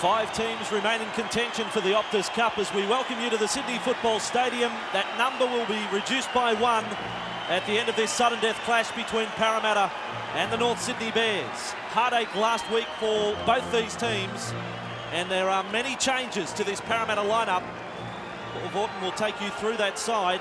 5 teams remain in contention for the Optus Cup as we welcome you to the Sydney Football Stadium. That number will be reduced by 1 at the end of this sudden death clash between Parramatta and the North Sydney Bears. Heartache last week for both these teams, and there are many changes to this Parramatta lineup. Paul Vaughton will take you through that side.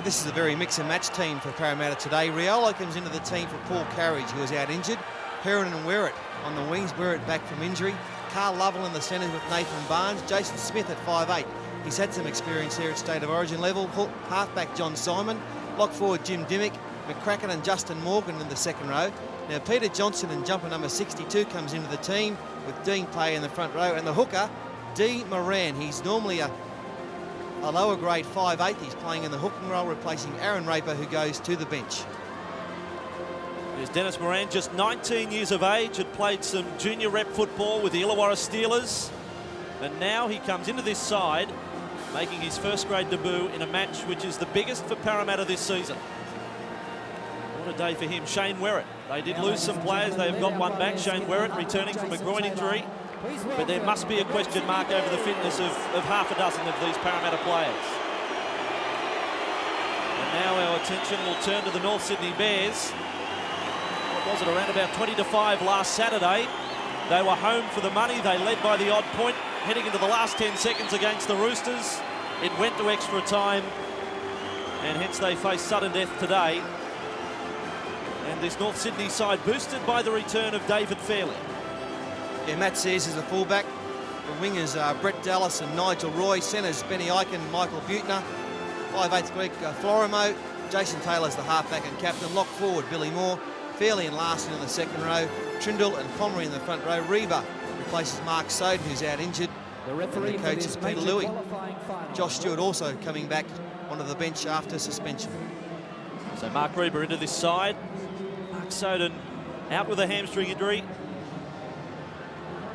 This is a very mix and match team for Parramatta today. Riolo comes into the team for Paul Carriage, who is out injured. Heron and Werrett on the wings, Werrett back from injury. Carl Lovell in the centres with Nathan Barnes. Jason Smith at 5'8". He's had some experience here at State of Origin level. Halfback John Simon. Lock forward Jim Dimmick. McCracken and Justin Morgan in the second row. Now Peter Johnson and jumper number 62 comes into the team with Dean Pay in the front row. And the hooker, D. Moran. He's normally a lower grade 5'8". He's playing in the hooking role, replacing Aaron Raper, who goes to the bench. There's Dennis Moran, just 19 years of age, had played some junior rep football with the Illawarra Steelers, and now he comes into this side, making his first grade debut in a match which is the biggest for Parramatta this season. What a day for him. Shane Werrett. They did lose some players. They've got one back. Shane Werrett returning from a groin injury, but there must be a question mark over the fitness of half a dozen of these Parramatta players. And now our attention will turn to the North Sydney Bears. Was it around about 20-5 last Saturday? They were home for the money. They led by the odd point heading into the last 10 seconds against the Roosters. It went to extra time, and hence they face sudden death today. And this North Sydney side boosted by the return of David Fairley. Yeah, Matt Sears is a fullback. The wingers are Brett Dallas and Nigel Roy. Centres Benny Eichen, Michael Butner. 5'8" Greek Florimo. Jason Taylor's the halfback and captain. Lock forward Billy Moore. Fairley and Larson in the second row. Trindle and Pomeroy in the front row. Reba replaces Mark Soden, who's out injured. The referee and the coach is Peter Louis. Josh Stewart also coming back onto the bench after suspension. So Mark Reba into this side. Mark Soden out with a hamstring injury.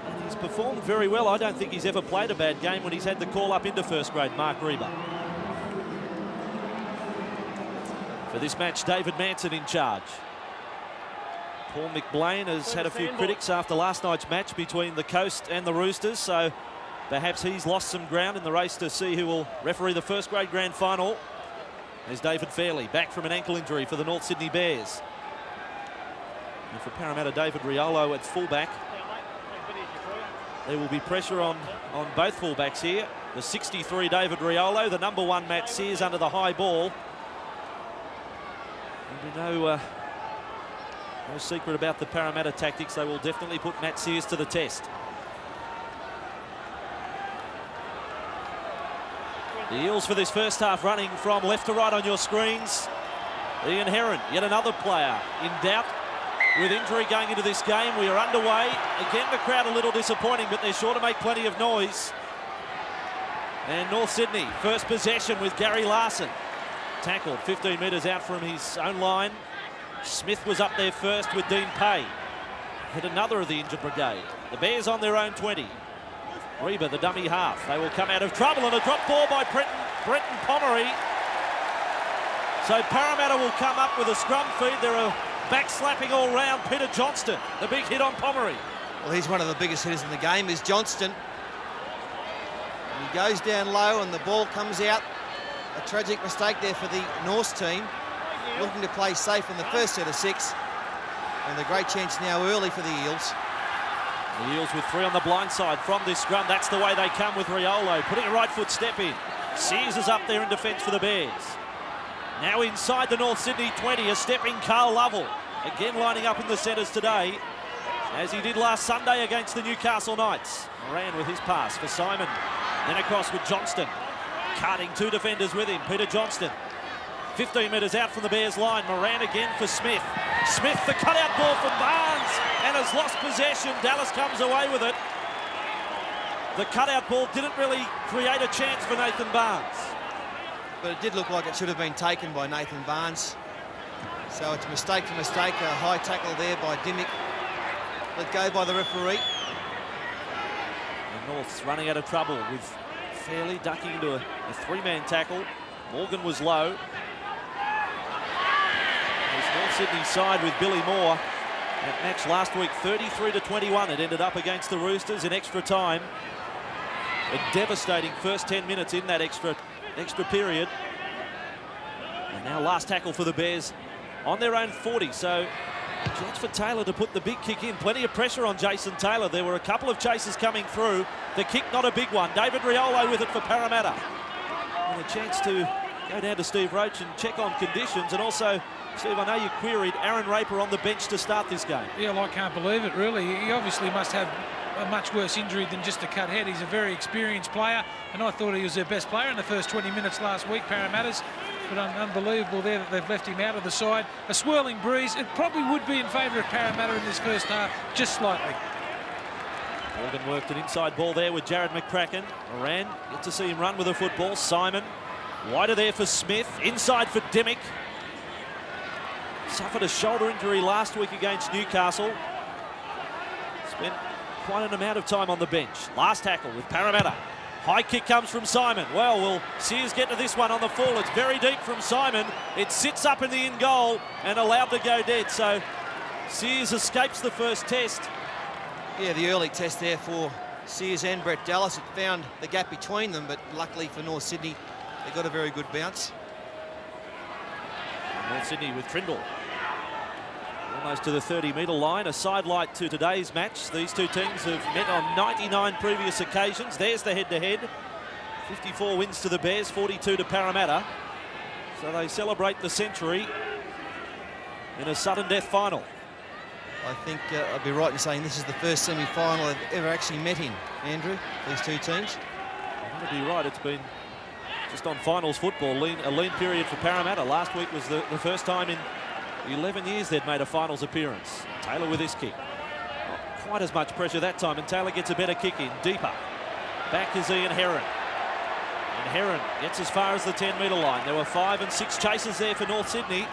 And he's performed very well. I don't think he's ever played a bad game when he's had the call up into first grade, Mark Reba. For this match, David Manson in charge. Paul McBlain has had a few critics after last night's match between the Coast and the Roosters, so perhaps he's lost some ground in the race to see who will referee the first grade grand final. There's David Fairley, back from an ankle injury for the North Sydney Bears. And for Parramatta, David Riolo at fullback. There will be pressure on both fullbacks here. The 63 David Riolo, the number 1 Matt Sears under the high ball. And we know no secret about the Parramatta tactics. They will definitely put Matt Sears to the test. The Eels for this first half running from left to right on your screens. Ian Heron, yet another player in doubt with injury going into this game. We are underway. Again, the crowd a little disappointing, but they're sure to make plenty of noise. And North Sydney, first possession with Gary Larson. Tackled 15 metres out from his own line. Smith was up there first with Dean Pay. Hit another of the injured brigade. The Bears on their own 20. Reba, the dummy half. They will come out of trouble, and a drop ball by Brenton Pomeroy. So Parramatta will come up with a scrum feed. There are backslapping all round. Peter Johnston, the big hit on Pomeroy. Well, he's one of the biggest hitters in the game, is Johnston. And he goes down low and the ball comes out. A tragic mistake there for the Norse team. Looking to play safe in the first set of 6. And the great chance now early for the Eels. The Eels with 3 on the blind side from this scrum. That's the way they come with Riolo, putting a right foot step in. Sears is up there in defence for the Bears. Now inside the North Sydney 20, a stepping Carl Lovell. Again lining up in the centres today, as he did last Sunday against the Newcastle Knights. Moran with his pass for Simon. Then across with Johnston. Carting 2 defenders with him, Peter Johnston. 15 metres out from the Bears line. Moran again for Smith. Smith, the cutout ball from Barnes, and has lost possession. Dallas comes away with it. The cutout ball didn't really create a chance for Nathan Barnes. But it did look like it should have been taken by Nathan Barnes. So it's mistake for mistake. A high tackle there by Dimmick. Let go by the referee. The North's running out of trouble with Fairley ducking into a 3-man tackle. Morgan was low. North Sydney side with Billy Moore That match last week, 33-21. It ended up against the Roosters in extra time. A devastating first 10 minutes in that extra period. And now last tackle for the Bears on their own 40. So chance for Taylor to put the big kick in. Plenty of pressure on Jason Taylor. There were a couple of chases coming through. The kick, not a big one. David Riolo with it for Parramatta. And a chance to go down to Steve Roach and check on conditions. And also, Steve, I know you queried Aaron Raper on the bench to start this game. Yeah, well, I can't believe it, really. He obviously must have a much worse injury than just a cut head. He's a very experienced player, and I thought he was their best player in the first 20 minutes last week, Parramatta's. But unbelievable there that they've left him out of the side. A swirling breeze. It probably would be in favour of Parramatta in this first half, just slightly. Morgan worked an inside ball there with Jared McCracken. Moran, get to see him run with the football. Simon, wider there for Smith. Inside for Dimmick. Suffered a shoulder injury last week against Newcastle. Spent quite an amount of time on the bench. Last tackle with Parramatta. High kick comes from Simon. Well, will Sears get to this one on the full? It's very deep from Simon. It sits up in the in goal and allowed to go dead. So Sears escapes the first test. Yeah, the early test there for Sears and Brett Dallas. It found the gap between them, but luckily for North Sydney, they got a very good bounce. North Sydney with Trindle. Almost to the 30-metre line. A sidelight to today's match. These two teams have met on 99 previous occasions. There's the head-to-head. 54 wins to the Bears, 42 to Parramatta. So they celebrate the century in a sudden death final. I think I'd be right in saying this is the first semi-final they've ever actually met in, Andrew, these two teams. I'm going to be right. It's been just on finals football, a lean period for Parramatta. Last week was the first time in 11 years they'd made a finals appearance. Taylor with his kick. Not quite as much pressure that time, and Taylor gets a better kick in, deeper. Back is Ian Heron. And Heron gets as far as the 10-metre line. There were 5 and 6 chases there for North Sydney.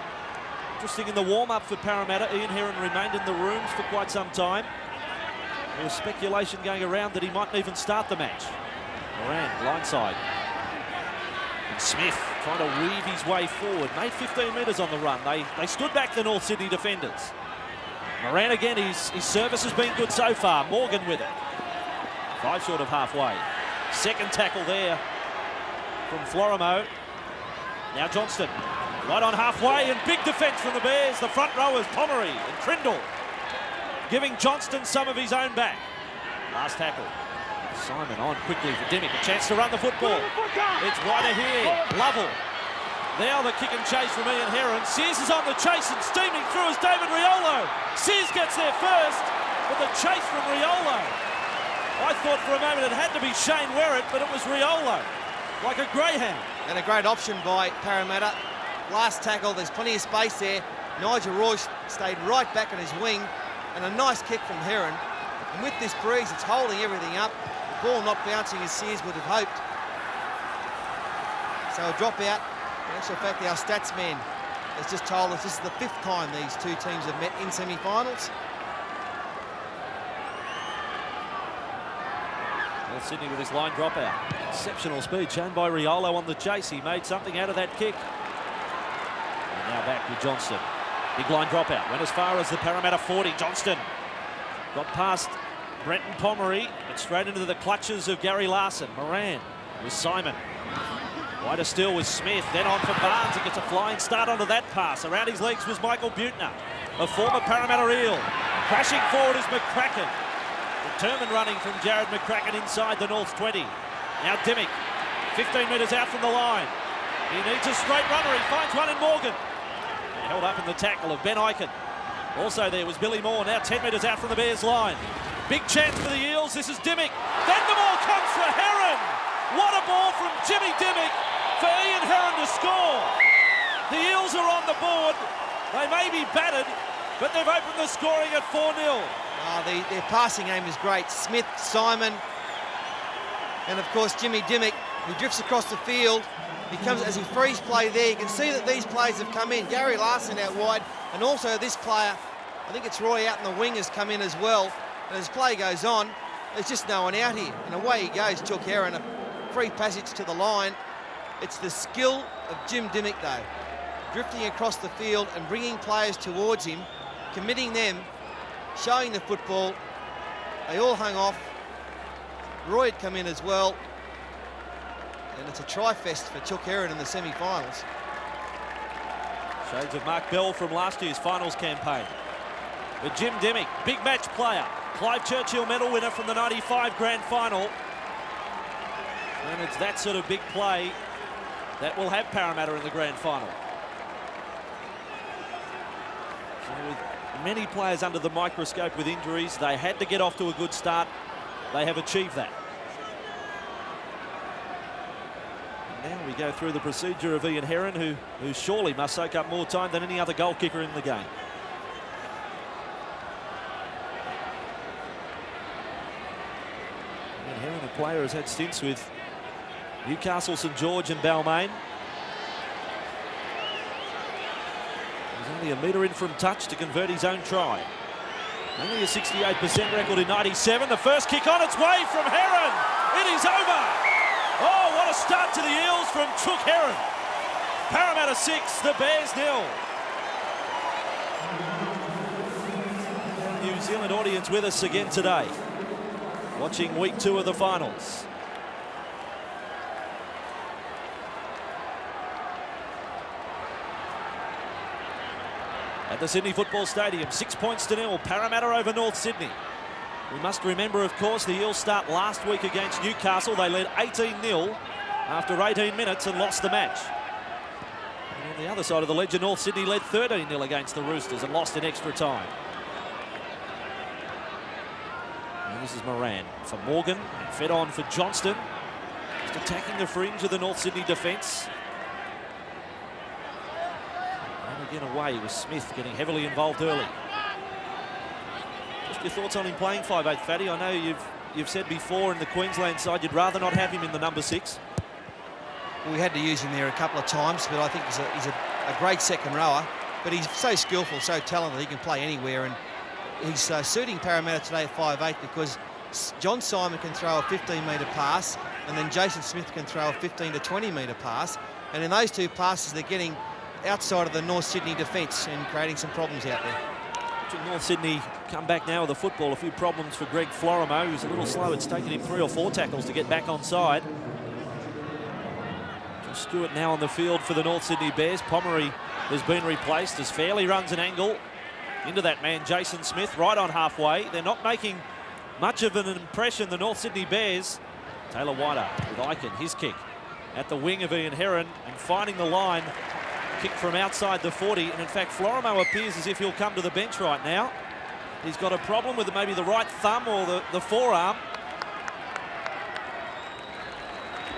Interesting, in the warm-up for Parramatta, Ian Heron remained in the rooms for quite some time. There was speculation going around that he mightn't even start the match. Moran, blindside. And Smith trying to weave his way forward. Made 15 metres on the run. They stood back the North Sydney defenders. Moran again, his service has been good so far. Morgan with it. 5 short of halfway. Second tackle there from Florimo. Now Johnston. Right on halfway, and big defence from the Bears. The front rowers, Pomery and Trindle, giving Johnston some of his own back. Last tackle. Simon on quickly for Dimmick. A chance to run the football. It's wider here. Lovell. Now the kick and chase from Ian Heron. Sears is on the chase and steaming through as David Riolo. Sears gets there first, but the chase from Riolo. I thought for a moment it had to be Shane Werrett, but it was Riolo. Like a greyhound. And a great option by Parramatta. Last tackle, there's plenty of space there. Nigel Royce stayed right back on his wing, and a nice kick from Heron. And with this breeze, it's holding everything up. The ball not bouncing as Sears would have hoped. So a drop out. In actual fact, our stats man has just told us this is the 5th time these two teams have met in semi-finals. North Sydney with his line drop out. Exceptional speed shown by Riolo on the chase. He made something out of that kick. Now back with Johnston. Big line dropout. Went as far as the Parramatta 40. Johnston got past Brenton Pomery, but straight into the clutches of Gary Larson. Moran with Simon. Wider still with Smith. Then on for Barnes. He gets a flying start onto that pass. Around his legs was Michael Butner, a former Parramatta Eel. Crashing forward is McCracken. Determined running from Jared McCracken inside the North's 20. Now Dimmick, 15 metres out from the line. He needs a straight runner. He finds one in Morgan. Held up in the tackle of Ben Eichen. Also there was Billy Moore, now 10 metres out from the Bears line. Big chance for the Eels. This is Dimmick. Then the ball comes for Heron. What a ball from Jimmy Dimmick for Ian Heron to score. The Eels are on the board. They may be battered, but they've opened the scoring at 4-0. Oh, their passing aim is great. Smith, Simon, and of course Jimmy Dimmick, who drifts across the field. He comes as he frees play there. You can see that these players have come in. Gary Larson out wide, and also this player, I think it's Roy out in the wing, has come in as well. And as play goes on, there's just no one out here. And away he goes, Chook Heron, a free passage to the line. It's the skill of Jim Dimmick, though. Drifting across the field and bringing players towards him, committing them showing the football. They all hung off. Roy had come in as well. And it's a try-fest for Chuck Heron in the semi-finals. Shades of Mark Bell from last year's finals campaign. But Jim Demick, big match player. Clive Churchill medal winner from the 95 grand final. And it's that sort of big play that will have Parramatta in the grand final. So with many players under the microscope with injuries, they had to get off to a good start. They have achieved that. And now we go through the procedure of Ian Heron, who surely must soak up more time than any other goal kicker in the game. Ian Heron, a player, has had stints with Newcastle, St George and Balmain. He's only a metre in from touch to convert his own try. Only a 68% record in 97. The first kick on its way from Heron. It is over. Oh, what a start to the Eels from Chuck Heron. Parramatta 6, the Bears 0. New Zealand audience with us again today, watching week 2 of the finals. At the Sydney Football Stadium, 6 points to 0, Parramatta over North Sydney. We must remember, of course, the Eels start last week against Newcastle. They led 18-0 after 18 minutes and lost the match. And on the other side of the ledger, North Sydney led 13-0 against the Roosters and lost in extra time. And this is Moran for Morgan, fed on for Johnston. Just attacking the fringe of the North Sydney defence. Again away with Smith getting heavily involved early. Just your thoughts on him playing 5'8", Fatty? I know you've said before in the Queensland side you'd rather not have him in the number 6. Well, we had to use him there a couple of times, but I think he's a great second rower. But he's so skillful, so talented, he can play anywhere. And he's suiting Parramatta today at 5'8" because John Simon can throw a 15-metre pass, and then Jason Smith can throw a 15 to 20-metre pass. And in those two passes, they're getting outside of the North Sydney defence and creating some problems out there. North Sydney come back now with the football. A few problems for Greg Florimo, who's a little slow. It's taken him 3 or 4 tackles to get back on side. Josh Stewart now on the field for the North Sydney Bears. Pomeroy has been replaced as Fairley runs an angle into that man, Jason Smith, right on halfway. They're not making much of an impression, the North Sydney Bears. Taylor Whiter with Eichen, his kick at the wing of Ian Heron and finding the line. Kick from outside the 40, and in fact Florimo appears as if he'll come to the bench right now. He's got a problem with maybe the right thumb or the forearm.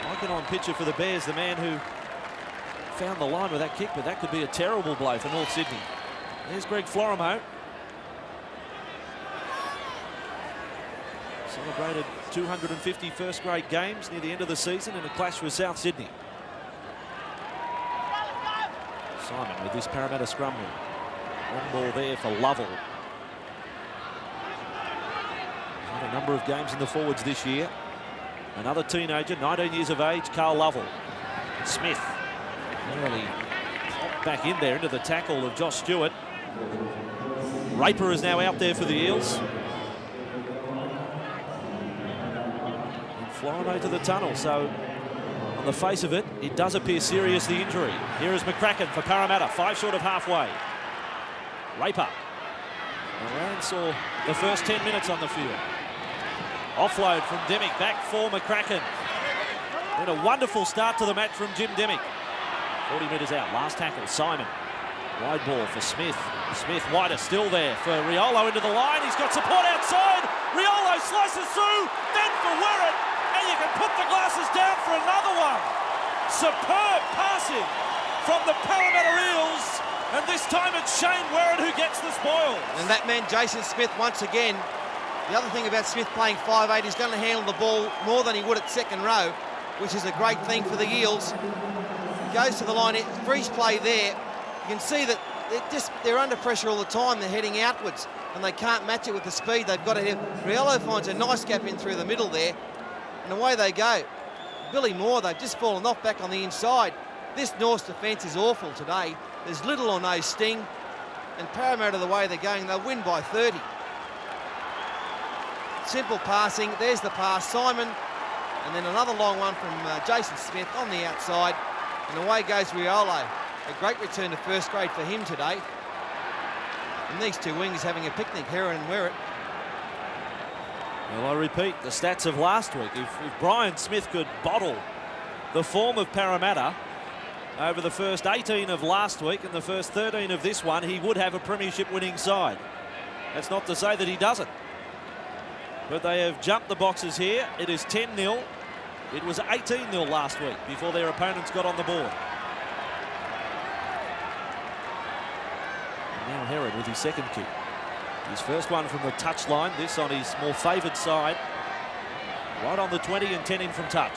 Icon on picture for the Bears, the man who found the line with that kick, but that could be a terrible blow for North Sydney. There's Greg Florimo. Celebrated 250 first grade games near the end of the season in a clash with South Sydney. Simon with this Parramatta scrum win. Long ball there for Lovell. Had a number of games in the forwards this year. Another teenager, 19 years of age, Carl Lovell. Smith really back in there into the tackle of Josh Stewart. Raper is now out there for the Eels. And Florimo to the tunnel, so on the face of it, it does appear serious, the injury. Here is McCracken for Parramatta, 5 short of halfway. Raper. Moran saw the first 10 minutes on the field. Offload from Demick, back for McCracken. And a wonderful start to the match from Jim Demick. 40 metres out, last tackle, Simon. Wide ball for Smith. Smith, Whiter still there for Riolo into the line. He's got support outside. Riolo slices through, then for Werrett. And you can put the glasses down for another one. Superb passing from the Parramatta Eels. And this time it's Shane Werrett who gets the spoils. And that man, Jason Smith, once again. The other thing about Smith playing 5'8", he's going to handle the ball more than he would at second row, which is a great thing for the Eels. Goes to the line, freeze play there. You can see that they're under pressure all the time. They're heading outwards, and they can't match it with the speed they've got to have. Riolo finds a nice gap in through the middle there, and away they go. Billy Moore, they've just fallen off back on the inside. This North's defence is awful today. There's little or no sting, and Parramatta, the way they're going, they'll win by 30. simple passing. There's the pass, Simon, and then another long one from Jason Smith on the outside, and away goes Riolo. A great return to first grade for him today. And these two wings having a picnic, Heron and Werrett. Well, I repeat the stats of last week. If Brian Smith could bottle the form of Parramatta over the first 18 of last week and the first 13 of this one, he would have a premiership winning side. That's not to say that he doesn't. But they have jumped the boxes here. It is 10-0. It was 18-0 last week before their opponents got on the board. Now Herod with his second kick. His first one from the touchline, this on his more favoured side. Right on the 20 and 10 in from touch.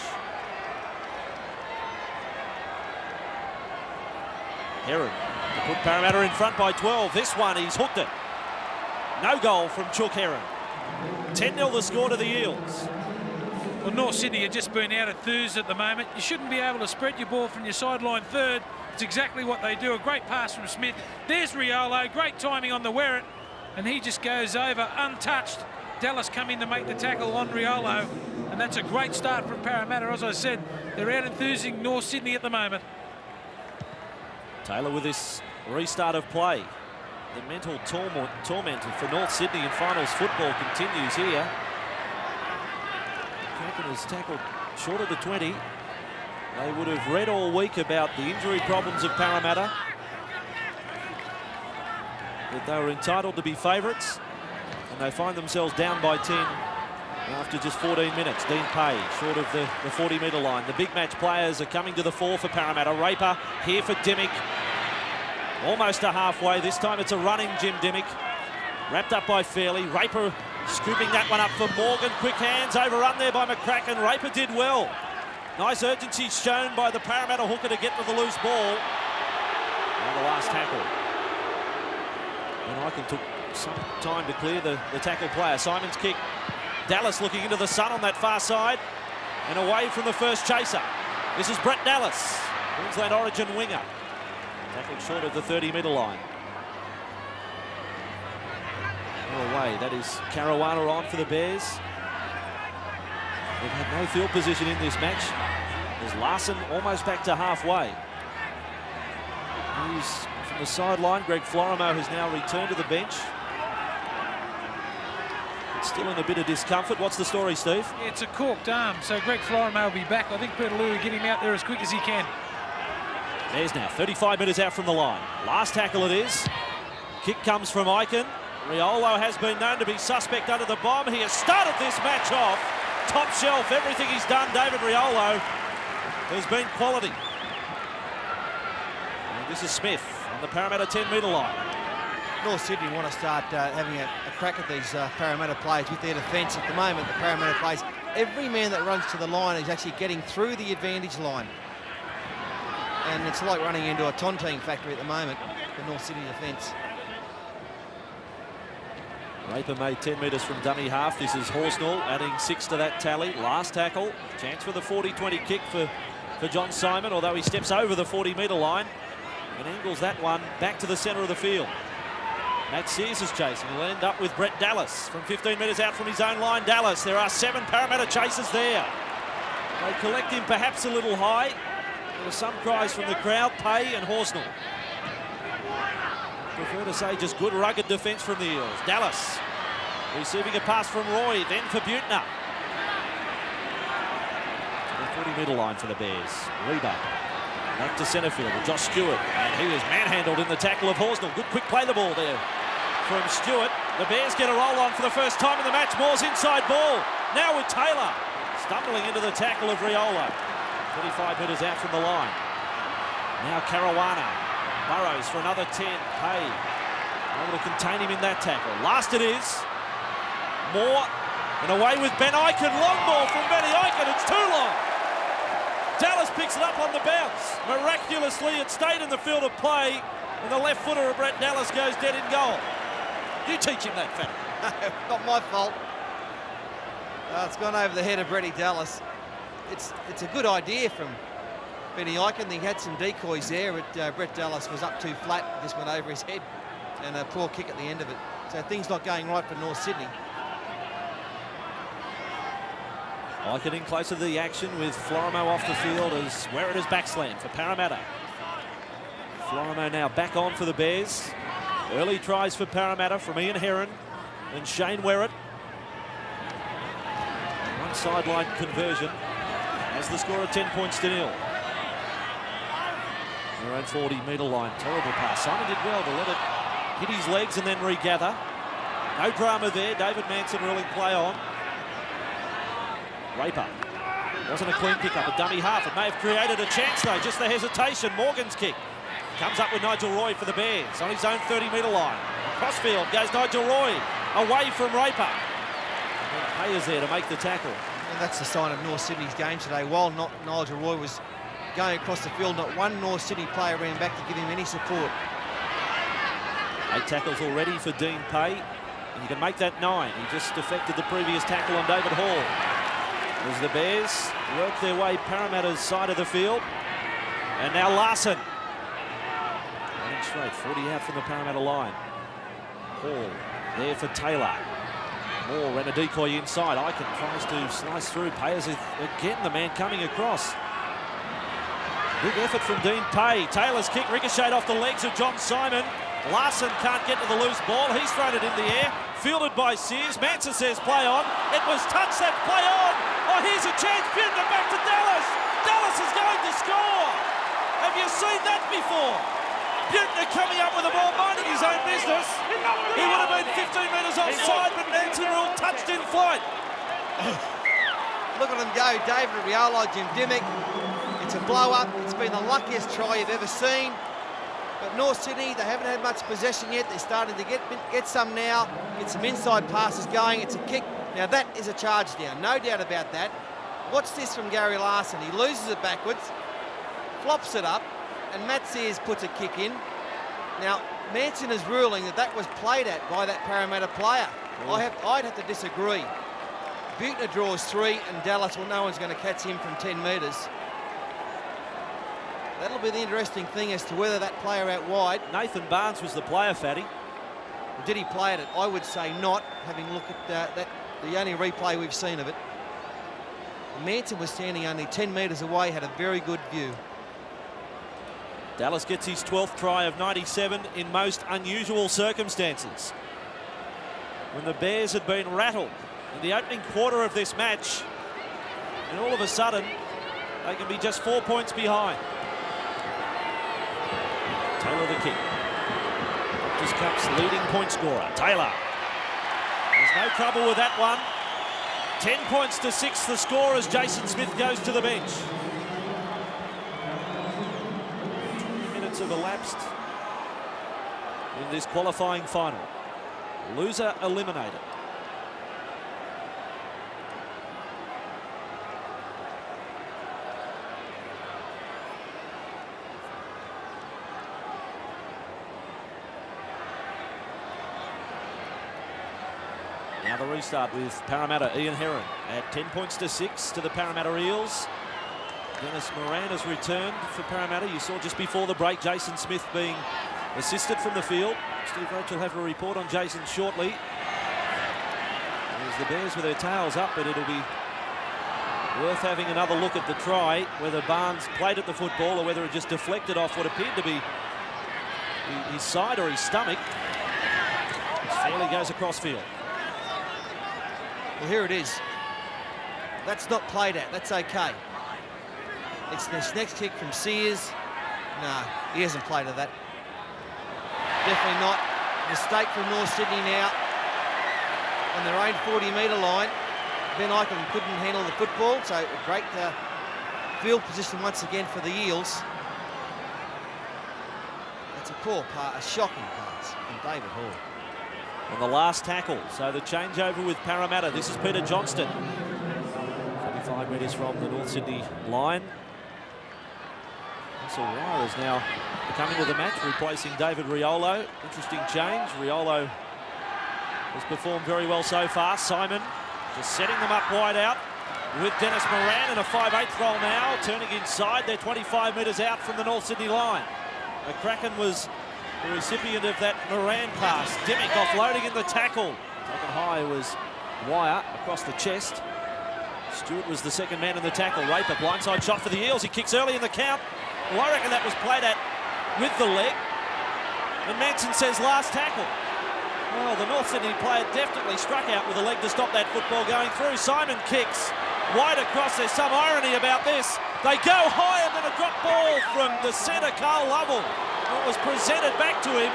Herod to put Parramatta in front by 12. This one, he's hooked it. No goal from Chook Heron. 10-0 the score to the Eels. Well, North Sydney are just been out of thirds at the moment. You shouldn't be able to spread your ball from your sideline third. It's exactly what they do. A great pass from Smith. There's Riolo. Great timing on the Werrett. And he just goes over untouched. Dallas come in to make the tackle on Riolo. And that's a great start from Parramatta. As I said, they're out enthusing North Sydney at the moment. Taylor with this restart of play. The mental torment for North Sydney in finals football continues here. Kraken has tackled short of the 20. They would have read all week about the injury problems of Parramatta, that they were entitled to be favourites, and they find themselves down by 10 after just 14 minutes. Dean Pay short of the 40-metre line. The big match players are coming to the fore for Parramatta. Raper here for Dimmick. Almost to halfway. This time it's a running Jim Dimmick. Wrapped up by Fairley. Raper scooping that one up for Morgan. Quick hands, overrun there by McCracken. Raper did well. Nice urgency shown by the Parramatta hooker to get to the loose ball. Now the last tackle. And Icon took some time to clear the tackle player. Simon's kick. Dallas looking into the sun on that far side. And away from the first chaser. This is Brett Dallas, Queensland Origin winger. Tackled short of the 30-metre line. Away, that is Caruana on for the Bears. They've had no field position in this match. There's Larson almost back to halfway. He's from the sideline. Greg Florimo has now returned to the bench. It's still in a bit of discomfort. What's the story, Steve? Yeah, it's a corked arm, so Greg Florimo will be back. I think Peterloo will get him out there as quick as he can. There's now 35 metres out from the line. Last tackle it is. Kick comes from Icon. Riolo has been known to be suspect under the bomb. He has started this match off. Top shelf, everything he's done, David Riolo, has been quality. And this is Smith on the Parramatta 10-metre line. North Sydney want to start having a crack at these Parramatta players with their defence. At the moment, the Parramatta players, every man that runs to the line is actually getting through the advantage line. And it's like running into a Tontine factory at the moment, the North Sydney defence. Raper made 10 metres from dummy half. This is Horsnell adding 6 to that tally. Last tackle. Chance for the 40-20 kick for John Simon, although he steps over the 40-metre line and angles that one back to the centre of the field. Matt Sears is chasing. He'll end up with Brett Dallas from 15 metres out from his own line. Dallas, there are 7 Parramatta chasers there. They collect him perhaps a little high. There were some cries from the crowd. Pay and Horsnell. Prefer to say just good rugged defence from the Eels. Dallas receiving a pass from Roy, then for Butner. The 40-metre line for the Bears. Reba back to centre field. Josh Stewart, and he is manhandled in the tackle of Horsnell. Good quick play the ball there from Stewart. The Bears get a roll on for the first time in the match. Moore's inside ball. Now with Taylor stumbling into the tackle of Riolo. 25 metres out from the line. Now Caruana. Burrows for another 10. Pay able to contain him in that tackle. Last it is. Moore and away with Ben Icon. Long ball from Benny Icon. It's too long. Dallas picks it up on the bounce. Miraculously, it stayed in the field of play, and the left footer of Brett Dallas goes dead in goal. You teach him that, fella. Not my fault. It's gone over the head of Bretty Dallas. It's a good idea from Benny Icon. He had some decoys there, but Brett Dallas was up too flat, just went over his head, and a poor kick at the end of it. So things not going right for North Sydney. Like it in closer to the action with Florimo off the field as Werrett is backslam for Parramatta. Florimo now back on for the Bears. Early tries for Parramatta from Ian Heron and Shane Werrett. One sideline conversion as the score of 10 points to 0. Their own 40-metre line. Terrible pass. Simon did well to let it hit his legs and then regather. No drama there. David Manson ruling play on. Raper. Wasn't a clean pick-up, a dummy half. It may have created a chance, though. Just the hesitation. Morgan's kick. Comes up with Nigel Roy for the Bears on his own 30-metre line. Crossfield goes Nigel Roy away from Raper. Payer's there to make the tackle. And that's the sign of North Sydney's game today. While Nigel Roy was going across the field, not one North Sydney player ran back to give him any support. 8 tackles already for Dean Pay. And you can make that 9. He just defected the previous tackle on David Hall. As the Bears work their way Parramatta's side of the field. And now Larson. Running straight, 40 out from the Parramatta line. Hall there for Taylor. Moore ran a decoy inside. Icon tries to slice through. Payers again, the man coming across. Big effort from Dean Pay. Taylor's kick ricocheted off the legs of John Simon. Larson can't get to the loose ball. He's thrown it in the air. Fielded by Sears. Manson says play on. It was touched. That play on. Oh, here's a chance. Buettner back to Dallas. Dallas is going to score. Have you seen that before? Buettner coming up with the ball, minding his own business. He would have been 15 metres offside, but Manson ruled touched in flight. Look at him go. David Riolo, Jim Dimmick. It's a blow-up. It's been the luckiest try you've ever seen. But North Sydney, they haven't had much possession yet. They're starting to get some now. Get some inside passes going. It's a kick. Now that is a charge down, no doubt about that. Watch this from Gary Larson. He loses it backwards, flops it up, and Matt Sears puts a kick in. Now, Manson is ruling that that was played at by that Parramatta player. I'd have to disagree. Buettner draws 3, and Dallas, well, no one's going to catch him from 10 metres. That'll be the interesting thing as to whether that player out wide. Nathan Barnes was the player, Fatty. Did he play at it? I would say not, having looked at the only replay we've seen of it. Manson was standing only 10 metres away, had a very good view. Dallas gets his 12th try of 97 in most unusual circumstances. When the Bears had been rattled in the opening quarter of this match, and all of a sudden, they can be just 4 points behind. Taylor the kick. Just Cup's leading point scorer, Taylor. There's no trouble with that one. 10 points to 6 the score as Jason Smith goes to the bench. 2 minutes have elapsed in this qualifying final. Loser eliminated. Now the restart with Parramatta, Ian Heron at 10 points to 6 to the Parramatta Eels. Dennis Moran has returned for Parramatta. You saw just before the break Jason Smith being assisted from the field. Steve Roach will have a report on Jason shortly. There's the Bears with their tails up, but it'll be worth having another look at the try, whether Barnes played at the football or whether it just deflected off what appeared to be his side or his stomach. Fairley goes across field. Well, here it is. That's not played at. That's okay. It's this next kick from Sears. No, he hasn't played at that. Definitely not. Mistake from North Sydney now on their own 40-metre line. Ben Icon couldn't handle the football, so a great field position once again for the Eels. That's a poor pass, a shocking pass from David Hall. On the last tackle, so the changeover with Parramatta. This is Peter Johnston. 45 metres from the North Sydney line. Russell Wire is now coming to the match, replacing David Riolo. Interesting change. Riolo has performed very well so far. Simon just setting them up wide out with Dennis Moran in a 5/8 roll now. Turning inside, they're 25 metres out from the North Sydney line. McCracken was the recipient of that Moran pass. Dimmick offloading in the tackle. Taken high was Wire across the chest. Stewart was the second man in the tackle. Raper, blindside shot for the Eels. He kicks early in the count. Well, I reckon that was played at with the leg. And Manson says last tackle. Well, the North Sydney player definitely struck out with a leg to stop that football going through. Simon kicks wide across. There's some irony about this. They go high and then a drop ball from the centre, Carl Lovell. It was presented back to him.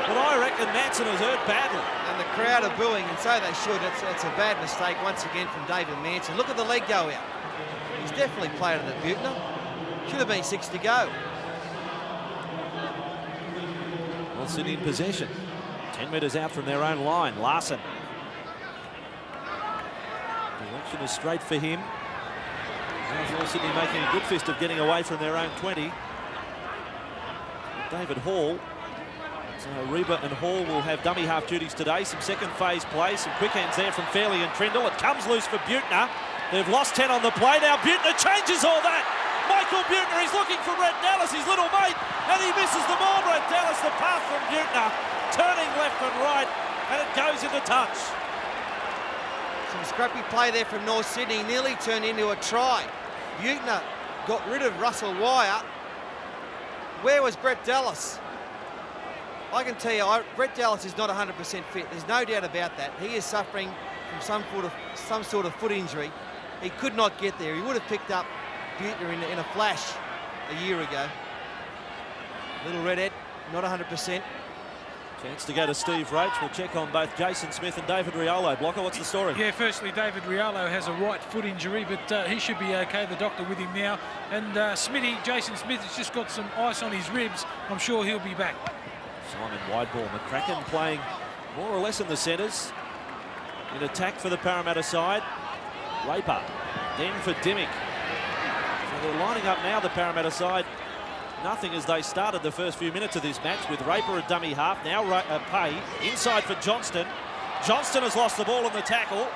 But I reckon Manson has hurt badly. And the crowd are booing, and so they should. It's a bad mistake once again from David Manson. Look at the leg go out. He's definitely played it at Butner. Should have been 6 to go. North Sydney in possession. 10 metres out from their own line. Larson. Direction is straight for him. North Sydney making a good fist of getting away from their own 20. David Hall. So Reba and Hall will have dummy half duties today. Some second phase play, some quick hands there from Fairley and Trindle. It comes loose for Butner. They've lost 10 on the play. Now Butner changes all that. Michael Butner, he's looking for Brett Dallas, his little mate, and he misses the ball. Brett Dallas, the pass from Butner, turning left and right, and it goes into touch. Some scrappy play there from North Sydney, nearly turned into a try. Butner got rid of Russell Wire. Where was Brett Dallas? I can tell you, Brett Dallas is not 100% fit. There's no doubt about that. He is suffering from some sort of foot injury. He could not get there. He would have picked up Butner in a flash a year ago. Little redhead, not 100%. Chance to go to Steve Roach. We'll check on both Jason Smith and David Riolo. Blocker, what's the story? Yeah, firstly, David Riolo has a right foot injury, but he should be okay. The doctor with him now. And Jason Smith has just got some ice on his ribs. I'm sure he'll be back. Simon wide ball. McCracken playing more or less in the centres. In attack for the Parramatta side. Raper. Then for Dimmick. So they're lining up now, the Parramatta side. Nothing as they started the first few minutes of this match with Raper at dummy half. Now Pay inside for Johnston. Johnston has lost the ball in the tackle.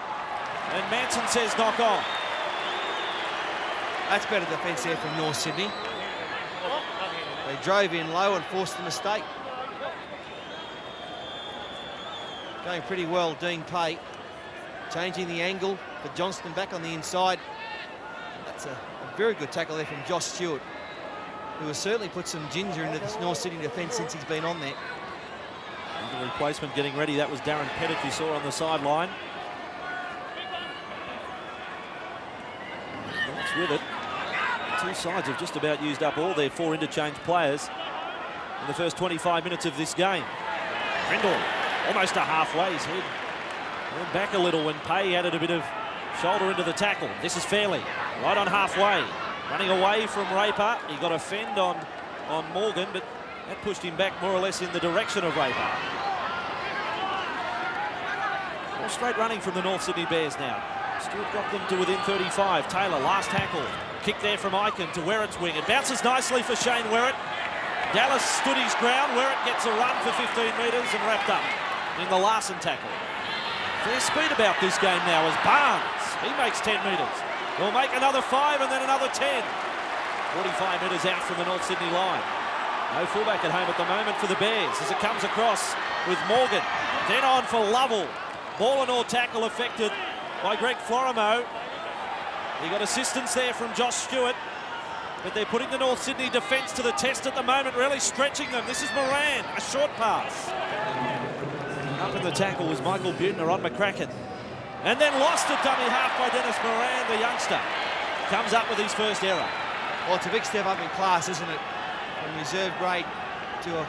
And Manson says knock on. That's better defence there from North Sydney. They drove in low and forced the mistake. Going pretty well, Dean Pay. Changing the angle for Johnston back on the inside. That's a very good tackle there from Josh Stewart, who has certainly put some ginger into this North Sydney defence since he's been on there. The replacement getting ready. That was Darren Pettit you saw on the sideline. That's with it. The two sides have just about used up all their 4 interchange players in the first 25 minutes of this game. Trindle almost to halfway. His head went back a little when Pay added a bit of shoulder into the tackle. This is Fairley, right on halfway. Running away from Raper. He got a fend on Morgan, but that pushed him back more or less in the direction of Raper. All straight running from the North Sydney Bears now. Stewart got them to within 35. Taylor, last tackle. Kick there from Eichen to Werrett's wing. It bounces nicely for Shane Werrett. Dallas stood his ground. Werrett gets a run for 15 metres and wrapped up in the Larson tackle. Fair speed about this game now as Barnes, he makes 10 metres. Will make another 5 and then another 10. 45 metres out from the North Sydney line. No fullback at home at the moment for the Bears as it comes across with Morgan. Then on for Lovell. Ball and all tackle affected by Greg Florimo. He got assistance there from Josh Stewart. But they're putting the North Sydney defence to the test at the moment, really stretching them. This is Moran, a short pass. Up in the tackle was Michael Butner on McCracken. And then lost at dummy half by Dennis Moran, the youngster. Comes up with his first error. Well, it's a big step up in class, isn't it? From reserve grade to a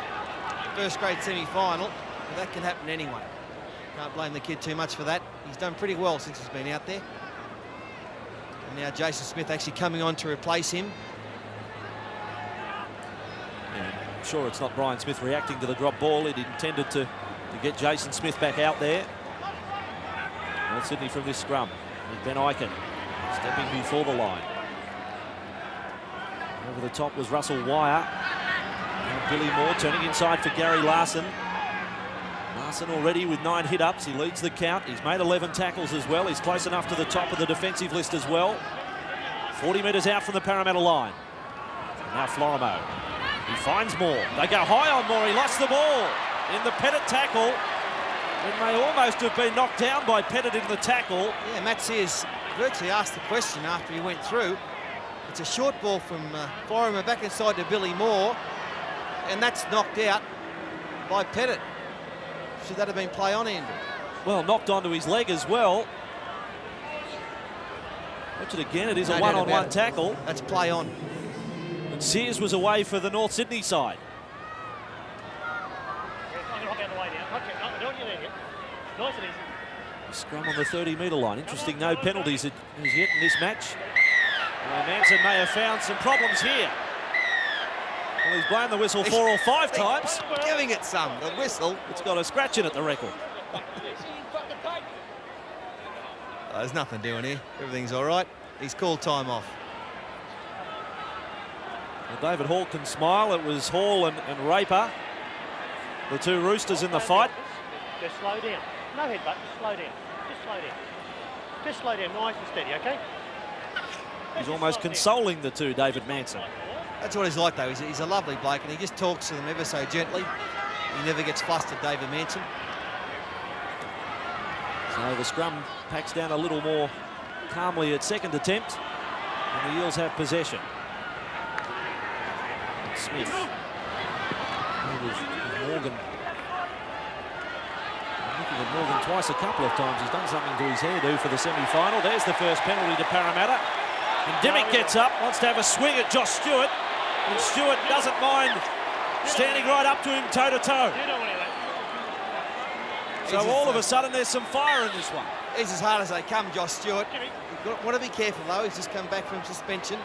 first grade semi-final. Well, that can happen to anyone. Can't blame the kid too much for that. He's done pretty well since he's been out there. And now Jason Smith actually coming on to replace him. Yeah, I'm sure it's not Brian Smith reacting to the drop ball. It intended to get Jason Smith back out there. North Sydney from this scrum with Ben Eichen stepping before the line. Over the top was Russell Wire. Now Billy Moore turning inside for Gary Larson. Larson already with 9 hit-ups. He leads the count. He's made 11 tackles as well. He's close enough to the top of the defensive list as well. 40 metres out from the Parramatta line. And now Florimo. He finds Moore. They go high on Moore. He lost the ball in the Pettit tackle. It may almost have been knocked down by Pettit in the tackle. Yeah, Matt Sears virtually asked the question after he went through. It's a short ball from Florimer back inside to Billy Moore, and that's knocked out by Pettit. Should that have been play on, Andrew? Well, knocked onto his leg as well. Watch it again, it is a one-on-one tackle. That's play on. And Sears was away for the North Sydney side. Scrum on the 30-metre line. Interesting, no penalties as yet in this match. Manson may have found some problems here. Well, he's blown the whistle 4 or 5 times. Giving it some. The whistle. It's got a scratch in it, the record. There's nothing doing here. Everything's all right. He's called time off. Well, David Hall can smile. It was Hall and Raper, the two Roosters in the fight. Just slow down. No headbutt, just slow down. Just slow down. Just slow down, nice and steady, okay? He's almost consoling the two, David Manson. That's what he's like, though. He's a lovely bloke, and he just talks to them ever so gently. He never gets flustered, David Manson. So the scrum packs down a little more calmly at second attempt, and the Eels have possession. Smith. Morgan. Looking at Morgan twice a couple of times. He's done something to his hairdo for the semi-final. There's the first penalty to Parramatta. And Dimmick gets up, wants to have a swing at Josh Stewart. And Stewart doesn't mind standing right up to him toe-to-toe. So all of a sudden there's some fire in this one. He's as hard as they come, Josh Stewart. You've want to be careful, though. He's just come back from suspension.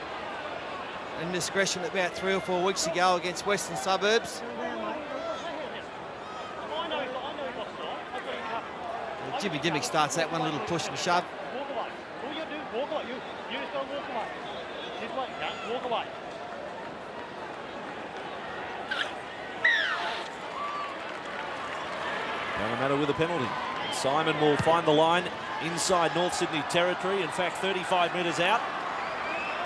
Indiscretion about 3 or 4 weeks ago against Western Suburbs. Jimmy Dimmick starts that one, little push and shove. Walk away. All you do is walk away. You just don't walk away. This way, yeah, walk away. Parramatta with a penalty. Simon will find the line inside North Sydney territory. In fact, 35 metres out.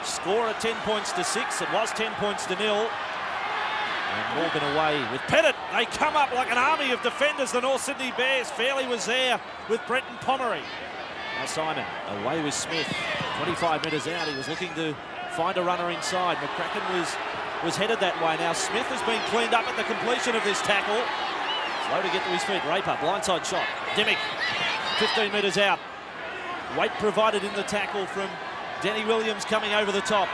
Score at 10 points to 6. It was 10 points to 0. And Morgan away with Pettit. They come up like an army of defenders, the North Sydney Bears. Fairley was there with Brenton Pomeroy. Now Simon away with Smith. 25 metres out. He was looking to find a runner inside. McCracken was headed that way. Now Smith has been cleaned up at the completion of this tackle. Slow to get to his feet. Raper, blindside shot. Dimmick, 15 metres out. Weight provided in the tackle from Denny Williams coming over the top.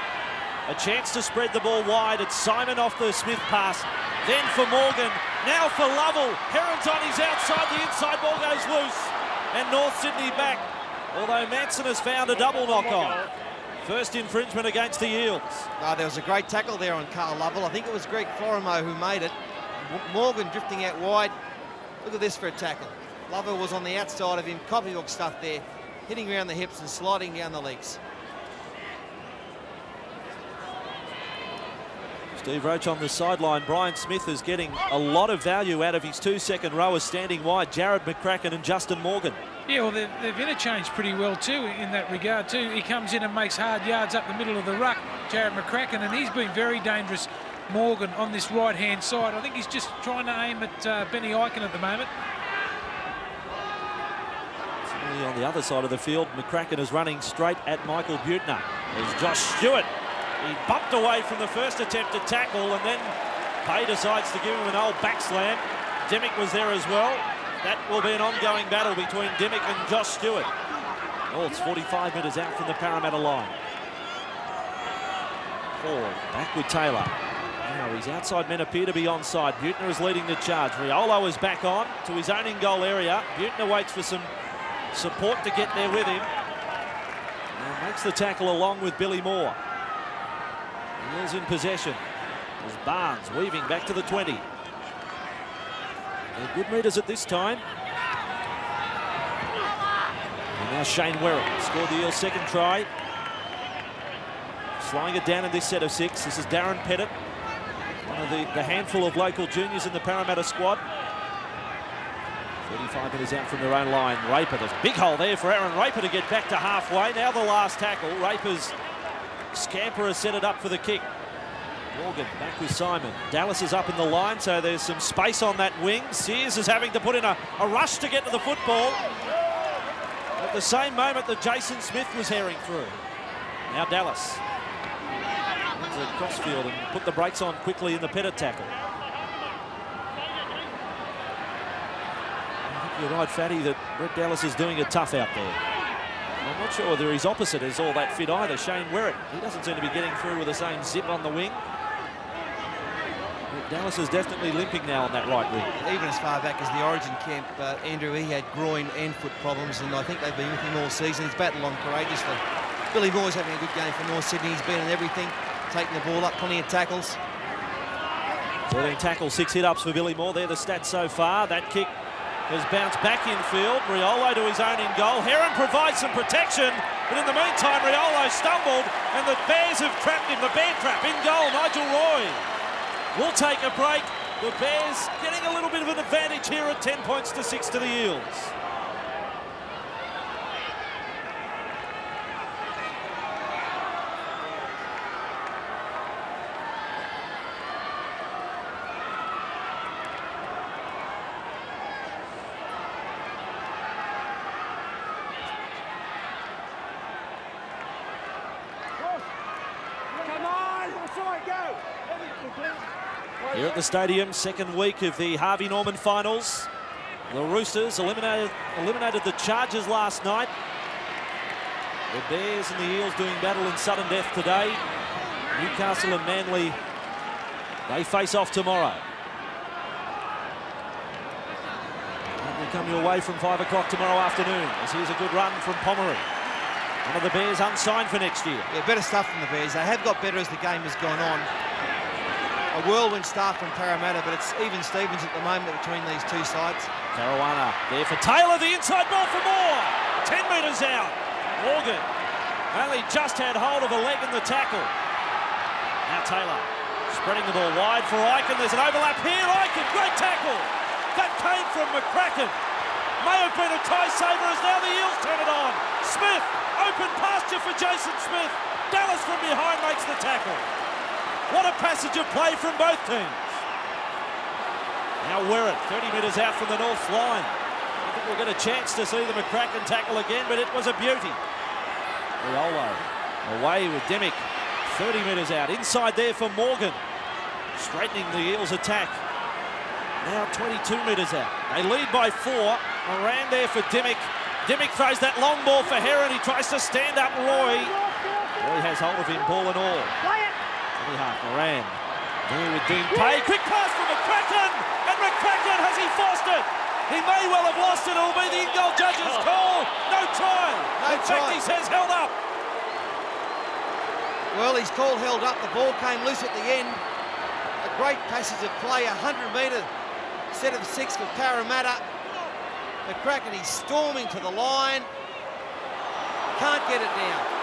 A chance to spread the ball wide. It's Simon off the Smith pass. Then for Morgan. Now for Lovell. Heron's on his outside. The inside ball goes loose. And North Sydney back. Although Manson has found a double knock-on. First infringement against the Eels. There was a great tackle there on Carl Lovell. I think it was Greg Florimo who made it. Morgan drifting out wide. Look at this for a tackle. Lovell was on the outside of him. Copybook stuff there. Hitting around the hips and sliding down the legs. Steve Roach on the sideline. Brian Smith is getting a lot of value out of his 2 second rowers standing wide. Jared McCracken and Justin Morgan. Yeah, well, they've interchanged pretty well too in that regard too. He comes in and makes hard yards up the middle of the ruck, Jared McCracken, and he's been very dangerous, Morgan, on this right-hand side. I think he's just trying to aim at Benny Eichen at the moment. Similarly on the other side of the field, McCracken is running straight at Michael Butner. There's Josh Stewart. He bumped away from the first attempt to tackle, and then Pay decides to give him an old back slam. Dimmick was there as well. That will be an ongoing battle between Dimmick and Josh Stewart. Oh, it's 45 metres out from the Parramatta line. Hall back with Taylor. Now his outside men appear to be onside. Butner is leading the charge. Riolo is back on to his own in-goal area. Butner waits for some support to get there with him. And makes the tackle along with Billy Moore. Eels in possession. There's Barnes weaving back to the 20. They're good meters at this time. And now Shane Werrett scored the Eels' second try. Slowing it down in this set of 6. This is Darren Pettit, one of the handful of local juniors in the Parramatta squad. 35 metres out from their own line. Raper, there's a big hole there for Aaron Raper to get back to halfway. Now the last tackle. Raper's scamper has set it up for the kick. Morgan back with Simon. Dallas is up in the line, so there's some space on that wing. Sears is having to put in a rush to get to the football. At the same moment that Jason Smith was herring through. Now Dallas. Into crossfield and put the brakes on quickly in the Pettit tackle. I think you're right, Fatty, that Brett Dallas is doing it tough out there. I'm not sure whether his opposite is all that fit either, Shane Werrett. He doesn't seem to be getting through with the same zip on the wing. But Dallas is definitely limping now on that right wing. Even as far back as the Origin camp, Andrew, he had groin and foot problems, and I think they've been with him all season. He's battled on courageously. Billy Moore's having a good game for North Sydney. He's been in everything, taking the ball up, plenty of tackles. 13 tackles, 6 hit-ups for Billy Moore. They're the stats so far. That kick has bounced back infield. Riolo to his own in goal. Heron provides some protection, but in the meantime, Riolo stumbled, and the Bears have trapped him. The bear trap in goal. Nigel Roy will take a break. The Bears getting a little bit of an advantage here at 10 points to 6 to the Eels. Here at the stadium, second week of the Harvey Norman finals. The Roosters eliminated the Chargers last night. The Bears and the Eels doing battle in sudden death today. Newcastle and Manly, they face off tomorrow. That will come your way from 5 o'clock tomorrow afternoon, as here's a good run from Pomeroy. One of the Bears unsigned for next year. Yeah, better stuff from the Bears. They have got better as the game has gone on. A whirlwind start from Parramatta, but it's even Stevens at the moment between these two sides. Caruana there for Taylor, the inside ball for Moore. 10 metres out. Morgan only just had hold of a leg in the tackle. Now Taylor spreading the ball wide for Eichen. There's an overlap here. Eichen, great tackle. That came from McCracken. May have been a tie saver as now the Eels turn it on. Smith, open pasture for Jason Smith. Dallas from behind makes the tackle. What a passage of play from both teams. Now Werrett, 30 metres out from the north line. I think we'll get a chance to see the McCracken tackle again, but it was a beauty. Riolo away with Demick, 30 metres out. Inside there for Morgan, straightening the Eels' attack. Now 22 metres out. They lead by 4. Moran there for Demick. Demick throws that long ball for Heron. He tries to stand up Roy. Roy has hold of him, ball and all. Half Moran there with Dean Pay. Quick pass for McCracken, and McCracken, has he forced it? He may well have lost it. It'll be the in-goal judge's call. No try. In fact, he says held up. Well, he's called held up. The ball came loose at the end. A great passage of play, 100-metre set of 6 for Parramatta. McCracken, he's storming to the line. Can't get it down.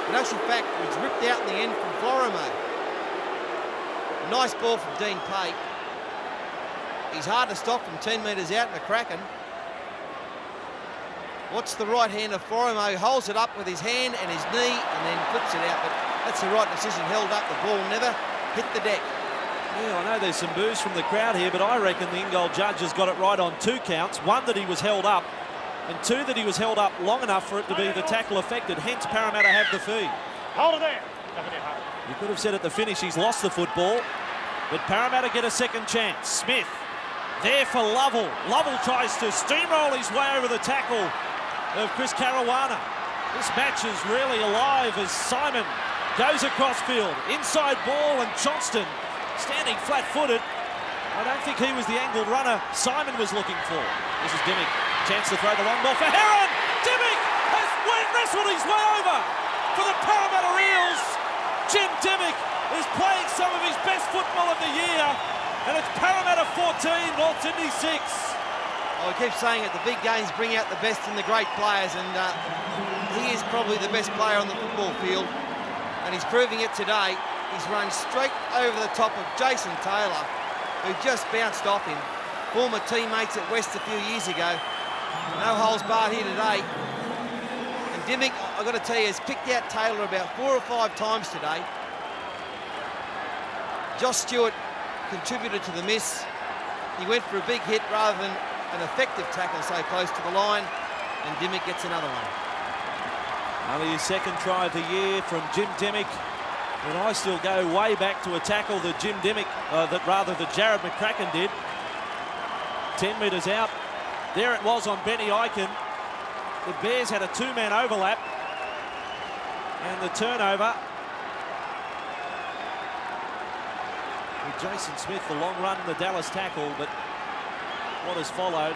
In actual fact, it was ripped out in the end from Florimo. Nice ball from Dean Pate. He's hard to stop from 10 metres out, McCracken. Watch the right hand of Florimo, holds it up with his hand and his knee and then flips it out. But that's the right decision, held up. The ball never hit the deck. Yeah, I know there's some boos from the crowd here, but I reckon the in-goal judge has got it right on 2 counts. 1, that he was held up, and 2, that he was held up long enough for it to be the tackle affected. Hence, Parramatta have the feed. Hold it there. You could have said at the finish he's lost the football, but Parramatta get a second chance. Smith there for Lovell. Lovell tries to steamroll his way over the tackle of Chris Caruana. This match is really alive as Simon goes across field. Inside ball, and Johnston standing flat-footed. I don't think he was the angled runner Simon was looking for. This is Demick. Chance to throw the long ball for Heron. Demick has wrestled his way over for the Parramatta Eels. Jim Demick is playing some of his best football of the year, and it's Parramatta 14, North Sydney 6. I keep saying it, the big games bring out the best in the great players, and he is probably the best player on the football field, and he's proving it today. He's run straight over the top of Jason Taylor, who just bounced off him. Former teammates at West a few years ago. No holes barred here today. And Demick, I've got to tell you, has picked out Taylor about 4 or 5 times today. Josh Stewart contributed to the miss. He went for a big hit rather than an effective tackle so close to the line, and Dimmick gets another one. Only his second try of the year from Jim Dimmick. But I still go way back to a tackle that that Jared McCracken did. 10 metres out. There it was on Benny Eichen. The Bears had a two-man overlap. And the turnover. With Jason Smith, the long run, the Dallas tackle, but what has followed.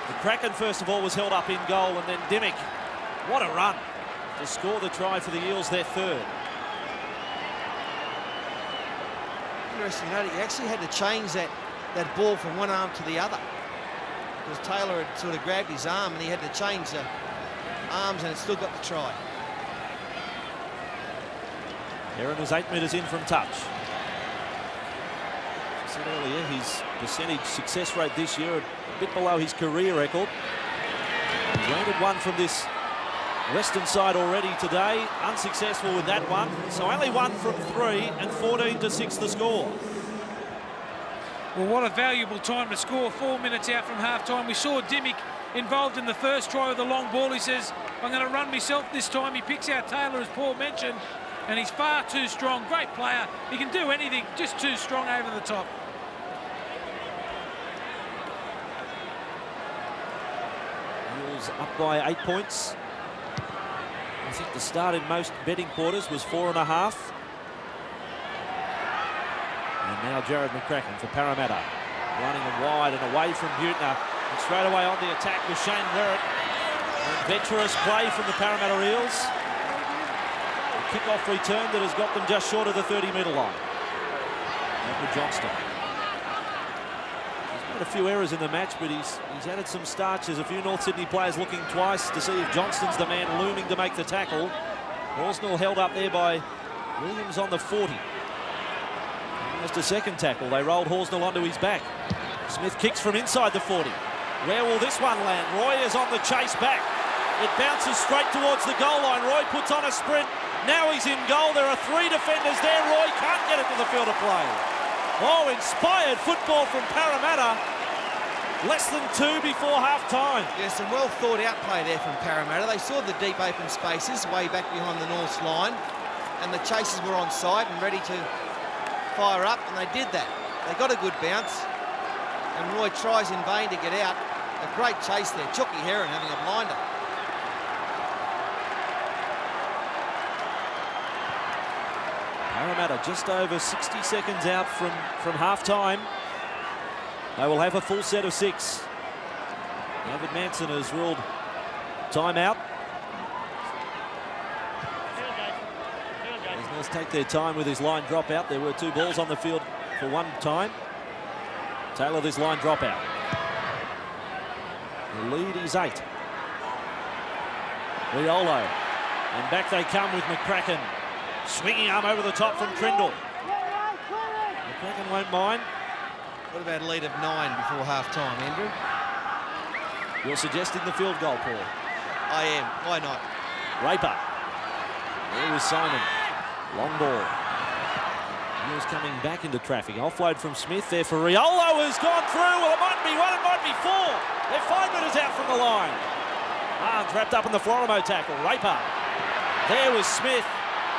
McCracken, first of all, was held up in goal, and then Dimmick. What a run to score the try for the Eels, their third. Interesting note, he actually had to change that ball from one arm to the other, because Taylor had sort of grabbed his arm and he had to change the arms, and it still got the try. Heron is 8 metres in from touch. As I said earlier, his percentage success rate this year a bit below his career record. He's landed one from this western side already today, unsuccessful with that one, so only 1 from 3 and 14-6 the score. Well, what a valuable time to score, 4 minutes out from half-time. We saw Dimmick involved in the first try with the long ball. He says, I'm going to run myself this time. He picks out Taylor, as Paul mentioned, and he's far too strong. Great player. He can do anything, just too strong over the top. Eels up by 8 points. I think the start in most betting quarters was 4.5. And now Jared McCracken for Parramatta. Running wide and away from Butner. And straight away on the attack with Shane Werrett. Adventurous play from the Parramatta Eels. A kick-off return that has got them just short of the 30-metre line. And Johnston. He's made a few errors in the match, but he's added some starches. A few North Sydney players looking twice to see if Johnston's the man looming to make the tackle. Horsnell held up there by Williams on the 40. Just a second tackle. They rolled Horsnell onto his back. Smith kicks from inside the 40. Where will this one land? Roy is on the chase back. It bounces straight towards the goal line. Roy puts on a sprint. Now he's in goal. There are 3 defenders there. Roy can't get it to the field of play. Oh, inspired football from Parramatta. Less than 2 before half-time. Yeah, some well thought out play there from Parramatta. They saw the deep open spaces way back behind the North's line, and the chasers were on side and ready to fire up, and they did that. They got a good bounce, and Roy tries in vain to get out. A great chase there. Chucky Heron having a blinder. Parramatta just over 60 seconds out from half-time. They will have a full set of 6. David Manson has ruled timeout. Let's take their time with his line drop out. There were 2 balls on the field for one time. Taylor, this line drop out. The lead is 8. Riolo. And back they come with McCracken. Swinging arm over the top from Trindle. McCracken won't mind. What about a lead of 9 before half-time, Andrew? You're suggesting the field goal, Paul? I am. Why not? Raper. There was Simon. Long ball. Eels coming back into traffic. Offload from Smith there for Riolo, who's gone through. Well, it might be 1, it might be 4. They're 5 metres out from the line. Barnes wrapped up in the Florimo tackle. Raper. There was Smith.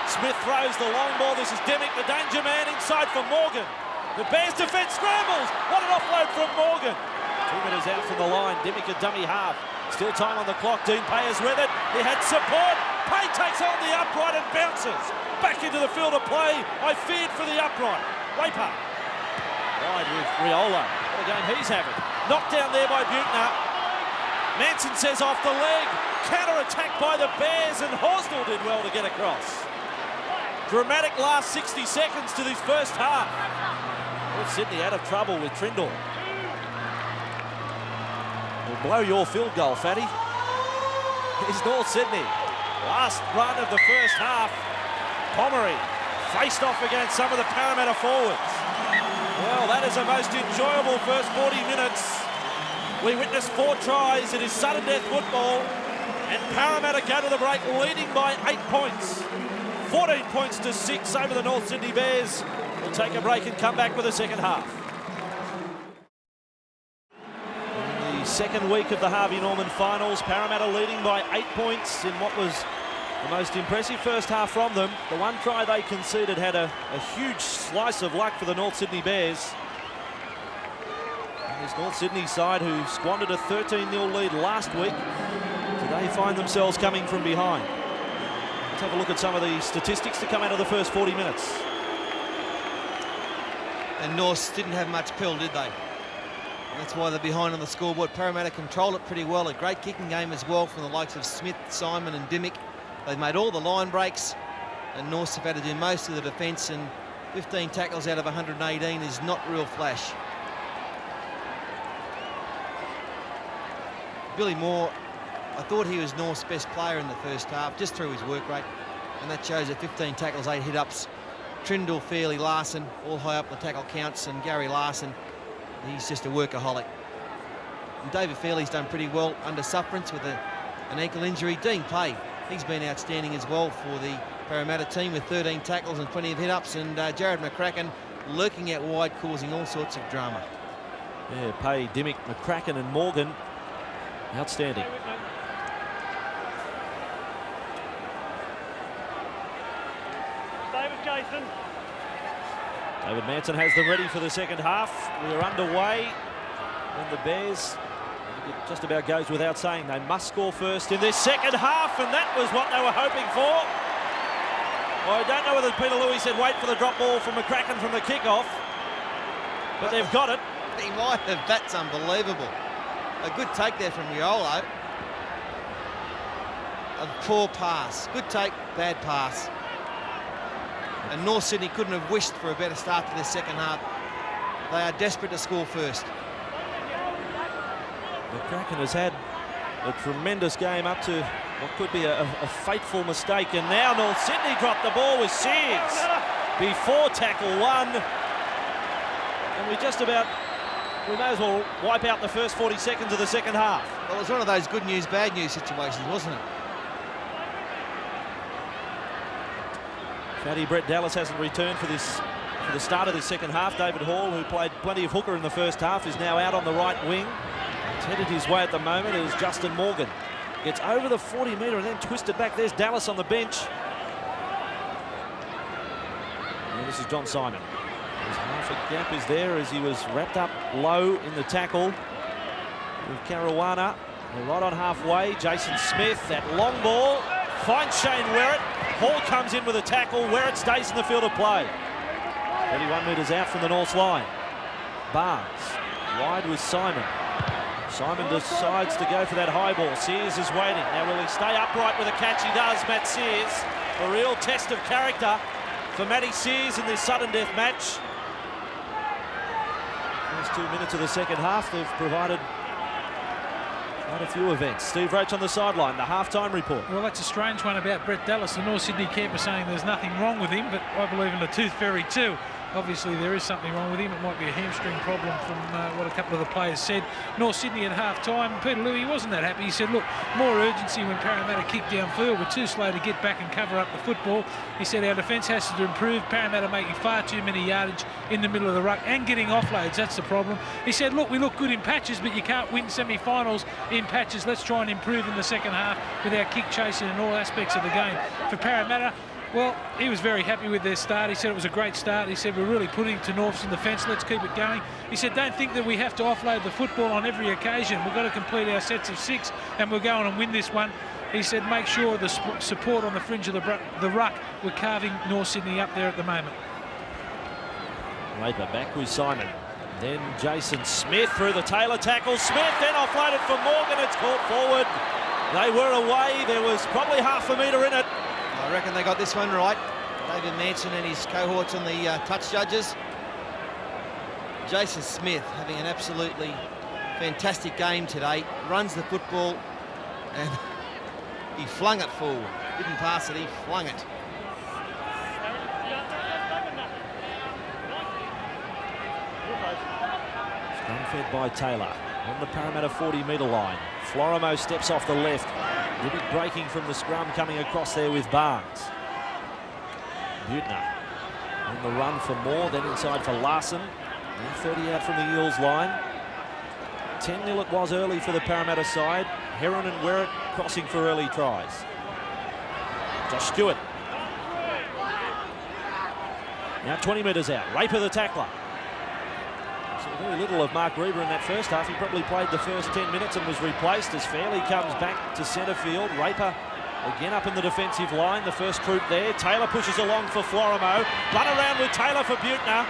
Smith throws the long ball. This is Dimmick, the danger man, inside for Morgan. The Bears defence scrambles. What an offload from Morgan. 2 metres out from the line. Dimmick a dummy half. Still time on the clock. Dean Payer's with it. He had support. Pay takes on the upright and bounces back into the field of play. I feared for the upright. Raper. Wide with Riolo. What a game he's having. Knocked down there by Butner. Manson says off the leg. Counter-attack by the Bears, and Horsnell did well to get across. Dramatic last 60 seconds to this first half. North Sydney out of trouble with Trindle. Will blow your field goal, Fatty. Here's North Sydney. Last run of the first half. Pomeroy faced off against some of the Parramatta forwards. Well, that is a most enjoyable first 40 minutes. We witnessed 4 tries. It is sudden death football. And Parramatta go to the break leading by 8 points. 14 points to 6 over the North Sydney Bears. We'll take a break and come back with the second half. In the second week of the Harvey Norman finals, Parramatta leading by 8 points in what was the most impressive first half from them. The one try they conceded had a huge slice of luck for the North Sydney Bears. And this North Sydney side, who squandered a 13-0 lead last week, today find themselves coming from behind. Let's have a look at some of the statistics to come out of the first 40 minutes. And North didn't have much pill, did they? That's why they're behind on the scoreboard. Parramatta controlled it pretty well. A great kicking game as well from the likes of Smith, Simon and Dimmick. They've made all the line breaks, and Norths have had to do most of the defence, and 15 tackles out of 118 is not real flash. Billy Moore, I thought he was North's best player in the first half, just through his work rate, and that shows at 15 tackles, 8 hit-ups. Trindle, Fairley, Larson, all high up the tackle counts, and Gary Larson, he's just a workaholic. And David Fairley's done pretty well under sufferance with an ankle injury. Dean Pay, he's been outstanding as well for the Parramatta team with 13 tackles and plenty of hit-ups, and Jared McCracken lurking out wide, causing all sorts of drama. Yeah, Pay, Dimmick, McCracken and Morgan, outstanding. Stay with Jason. David Manson has them ready for the second half. We are underway, and the Bears, it just about goes without saying, they must score first in this second half, and that was what they were hoping for. Well, I don't know whether Peter Louis said wait for the drop ball from McCracken from the kickoff, but they've got it. He might have. That's unbelievable. A good take there from Riolo. A poor pass. Good take, bad pass. And North Sydney couldn't have wished for a better start to their second half. They are desperate to score first. McCracken has had a tremendous game up to what could be a fateful mistake, and now North Sydney dropped the ball with Sears before tackle one, and we may as well wipe out the first 40 seconds of the second half. Well, it was one of those good news, bad news situations, wasn't it? Fatty Brett Dallas hasn't returned for the start of this second half. David Hall, who played plenty of hooker in the first half, is now out on the right wing. It's headed his way at the moment as Justin Morgan gets over the 40-metre and then twisted back. There's Dallas on the bench. And this is John Simon. There's half a gap is there as he was wrapped up low in the tackle with Caruana. They're right on halfway. Jason Smith, that long ball, finds Shane Werrett. Hall comes in with a tackle. Werrett stays in the field of play. 31 metres out from the North line. Barnes, wide with Simon. Simon decides to go for that high ball. Sears is waiting. Now will he stay upright with a catch? He does, Matt Sears. A real test of character for Matty Sears in this sudden death match. First 2 minutes of the second half, they've provided quite a few events. Steve Roach on the sideline, the half-time report. Well, that's a strange one about Brett Dallas. The North Sydney camp are saying there's nothing wrong with him, but I believe in the tooth fairy too. Obviously, there is something wrong with him. It might be a hamstring problem from what a couple of the players said. North Sydney at half-time, Peter Louis wasn't that happy. He said, look, more urgency when Parramatta kicked downfield. We're too slow to get back and cover up the football. He said our defence has to improve. Parramatta making far too many yardage in the middle of the ruck and getting offloads. That's the problem. He said, look, we look good in patches, but you can't win semi-finals in patches. Let's try and improve in the second half with our kick chasing and all aspects of the game. For Parramatta, well, he was very happy with their start. He said it was a great start. He said, we're really putting to Norths in the fence. Let's keep it going. He said, don't think that we have to offload the football on every occasion. We've got to complete our sets of 6 and we'll go on and win this one. He said, make sure the support on the fringe of the ruck, we're carving North Sydney up there at the moment. Labour back with Simon. Then Jason Smith through the Taylor tackle. Smith then offloaded for Morgan. It's caught forward. They were away. There was probably half a metre in it. I reckon they got this one right. David Manson and his cohorts on the touch judges. Jason Smith having an absolutely fantastic game today. Runs the football and he flung it forward. Didn't pass it, he flung it. Scrum fed by Taylor on the Parramatta 40-metre line. Florimo steps off the left. Dimmick breaking from the scrum, coming across there with Barnes. Buettner on the run for more, then inside for Larson. Now 30 out from the Eels line. 10-0 it was early for the Parramatta side. Heron and Werrett crossing for early tries. Josh Stewart. Now 20 metres out. Raper the tackler. So very little of Mark Reber in that first half. He probably played the first 10 minutes and was replaced as Fairley comes back to centre field. Raper again up in the defensive line. The first troop there. Taylor pushes along for Florimo. Run around with Taylor for Buettner.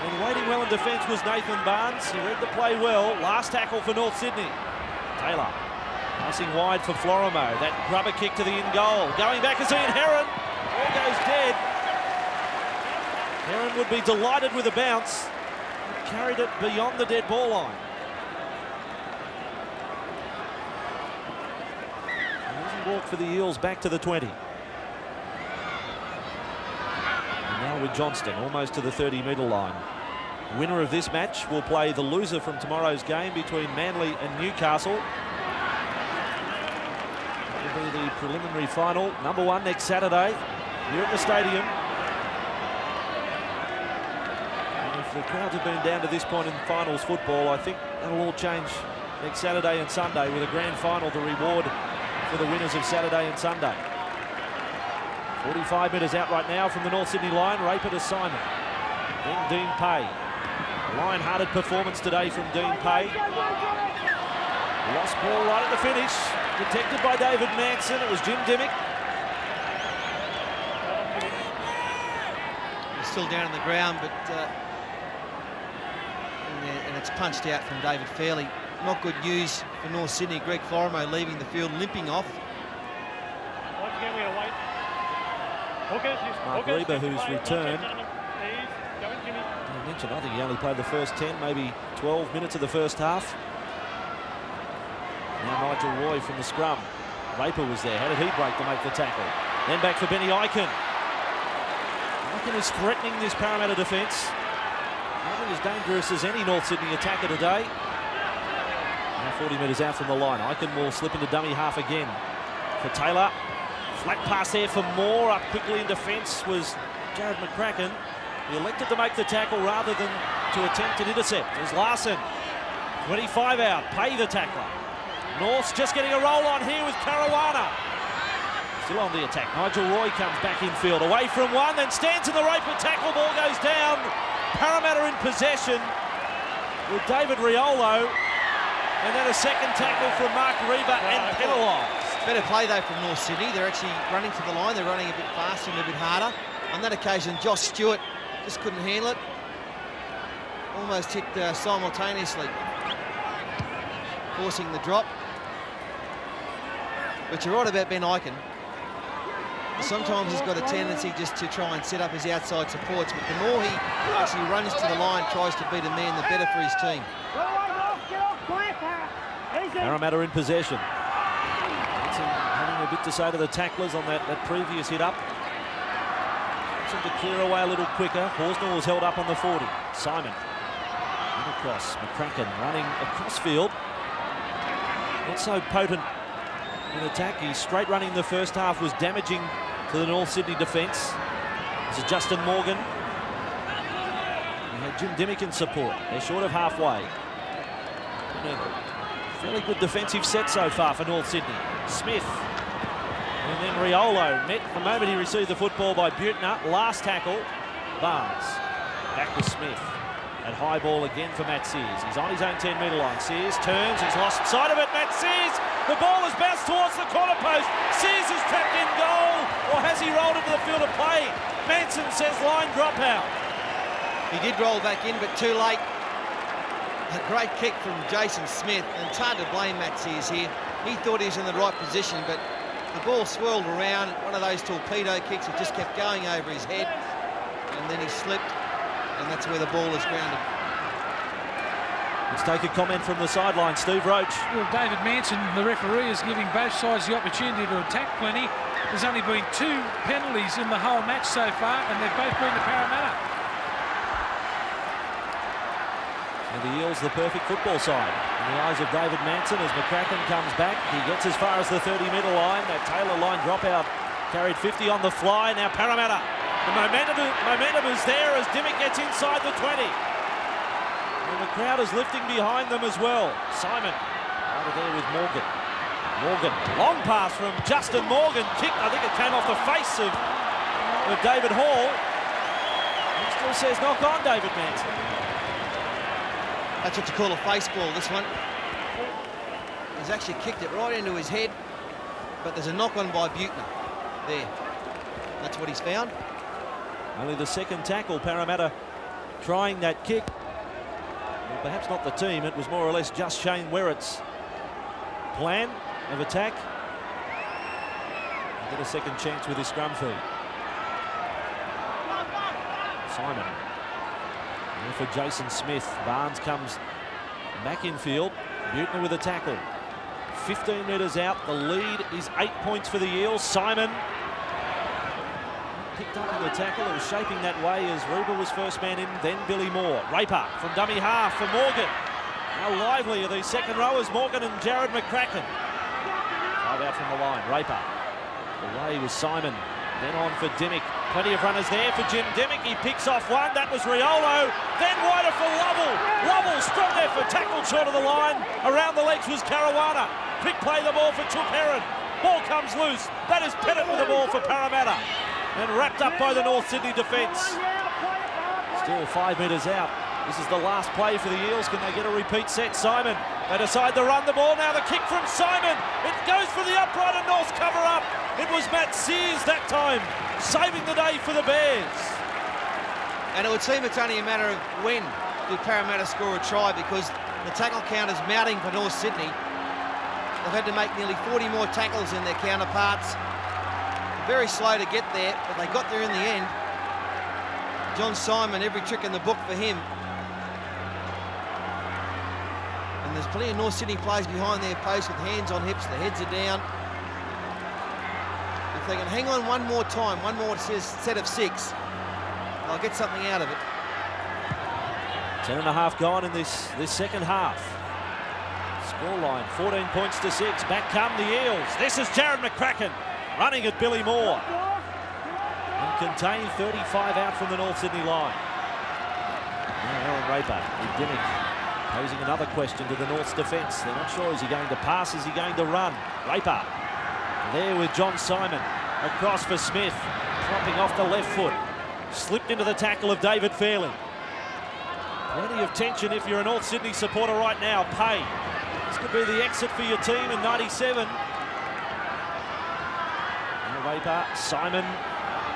And waiting well in defence was Nathan Barnes. He read the play well. Last tackle for North Sydney. Taylor passing wide for Florimo. That rubber kick to the in goal. Going back is Ian Heron. Ball goes dead. Heron would be delighted with a bounce. He carried it beyond the dead ball line. Easy walk for the Eels back to the 20. And now with Johnston almost to the 30-metre line. Winner of this match will play the loser from tomorrow's game between Manly and Newcastle. It will be the preliminary final, number 1 next Saturday here at the stadium. And if the crowds have been down to this point in finals football, I think that'll all change next Saturday and Sunday with a grand final to reward for the winners of Saturday and Sunday. 45 metres out right now from the North Sydney line. Raper to Simon. Then Dean Pay. A lion-hearted performance today from Dean Pay. Lost ball right at the finish. Protected by David Manson. It was Jim Dimmick. He's still down on the ground, but and it's punched out from David Fairley. Not good news for North Sydney. Greg Florimo leaving the field, limping off. Once again, we're going to wait. Mark Reber, who's returned. I mentioned, I think he only played the first 10, maybe 12 minutes of the first half. Now Nigel Roy from the scrum. Raper was there. How did he break to make the tackle? Then back for Benny Eichen. Eichen is threatening this Parramatta defence. Eichen as dangerous as any North Sydney attacker today. Now 40 metres out from the line. Eichen will slip into dummy half again for Taylor. Flat pass there for Moore. Up quickly in defence was Jared McCracken. He elected to make the tackle rather than to attempt an intercept. There's Larson. 25 out. Pay the tackler. North's just getting a roll on here with Caruana. Still on the attack. Nigel Roy comes back infield. Away from one, then stands in the Raper tackle. Ball goes down. Parramatta in possession with David Riolo. And then a second tackle from Mark Reber and penalised. Better play though from North Sydney. They're actually running to the line. They're running a bit faster and a bit harder. On that occasion, Josh Stewart just couldn't handle it. Almost hit simultaneously, forcing the drop. But you're right about Ben Eichen. Sometimes he's got a tendency just to try and set up his outside supports, but the more he actually runs to the line, tries to beat a man, the better for his team. Parramatta in possession. Having a bit to say to the tacklers on that previous hit up. To clear away a little quicker. Horsnell was held up on the 40. Simon. And across. McCracken running across field. Not so potent in attack. He's straight running the first half was damaging to the North Sydney defence. This is Justin Morgan. We had Jim Dimmick in support. They're short of halfway. Fairly good defensive set so far for North Sydney. Smith. And then Riolo met the moment he received the football by Buettner. Last tackle, Barnes. Back with Smith. And high ball again for Matt Sears. He's on his own 10-metre line. Sears turns, he's lost sight of it. Matt Sears, the ball has bounced towards the corner post. Sears is trapped in goal, or has he rolled into the field of play? Manson says line dropout. He did roll back in, but too late. A great kick from Jason Smith, and it's hard to blame Matt Sears here. He thought he was in the right position, but the ball swirled around. One of those torpedo kicks that just kept going over his head, and then he slipped, and that's where the ball is grounded. Let's take a comment from the sideline. Steve Roach. Well, David Manson, the referee, is giving both sides the opportunity to attack plenty. There's only been 2 penalties in the whole match so far, and they've both been to Parramatta. And the Eels, the perfect football side. In the eyes of David Manson as McCracken comes back. He gets as far as the 30-metre line. That Taylor line dropout carried 50 on the fly. Now Parramatta The momentum is there as Dimmick gets inside the 20. And the crowd is lifting behind them as well. Simon over there with Morgan. Morgan, long pass from Justin Morgan. Kick, I think it came off the face of David Hall. He still says knock on, David Manson. That's what you call a face ball, this one. He's actually kicked it right into his head, but there's a knock on by Buettner. There. That's what he's found. Only the second tackle, Parramatta trying that kick. Well, perhaps not the team, it was more or less just Shane Werrett's plan of attack. He'll get a second chance with his scrum feed. Simon. There for Jason Smith. Barnes comes back in field. Buettner with a tackle. 15 metres out. The lead is 8 points for the Eels. Simon picked up in the tackle. It was shaping that way as Ruber was first man in, then Billy Moore. Raper from dummy half for Morgan. How lively are these second rowers, Morgan and Jared McCracken. 5 out from the line. Raper. Away was Simon. Then on for Dimmick. Plenty of runners there for Jim Dimmick. He picks off one. That was Riolo. Then wider for Lovell. Lovell strong effort. Tackled short of the line. Around the legs was Caruana. Quick play the ball for Took Heron. Ball comes loose. That is Pettit with the ball for Parramatta. And wrapped up by the North Sydney defence. Still 5 metres out. This is the last play for the Eels. Can they get a repeat set? Simon. They decide to run the ball. Now the kick from Simon. It goes for the upright and North's cover up. It was Matt Sears that time, saving the day for the Bears. And it would seem it's only a matter of when do Parramatta score a try, because the tackle count is mounting for North Sydney. They've had to make nearly 40 more tackles than their counterparts. Very slow to get there, but they got there in the end. John Simon, every trick in the book for him. And there's plenty of North Sydney players behind their post with hands on hips, the heads are down. If they can hang on one more time, one more set of 6, they'll get something out of it. 10.5 gone in this second half. Scoreline 14 points to 6. Back come the Eels. This is Jared McCracken running at Billy Moore. And contained 35 out from the North Sydney line. Now Aaron Raper with Dimmick posing another question to the North's defence. They're not sure, is he going to pass, is he going to run? Raper there with John Simon. Across for Smith, dropping off the left foot. Slipped into the tackle of David Fairley. Plenty of tension if you're a North Sydney supporter right now. Pay. This could be the exit for your team in 97. Raper, Simon,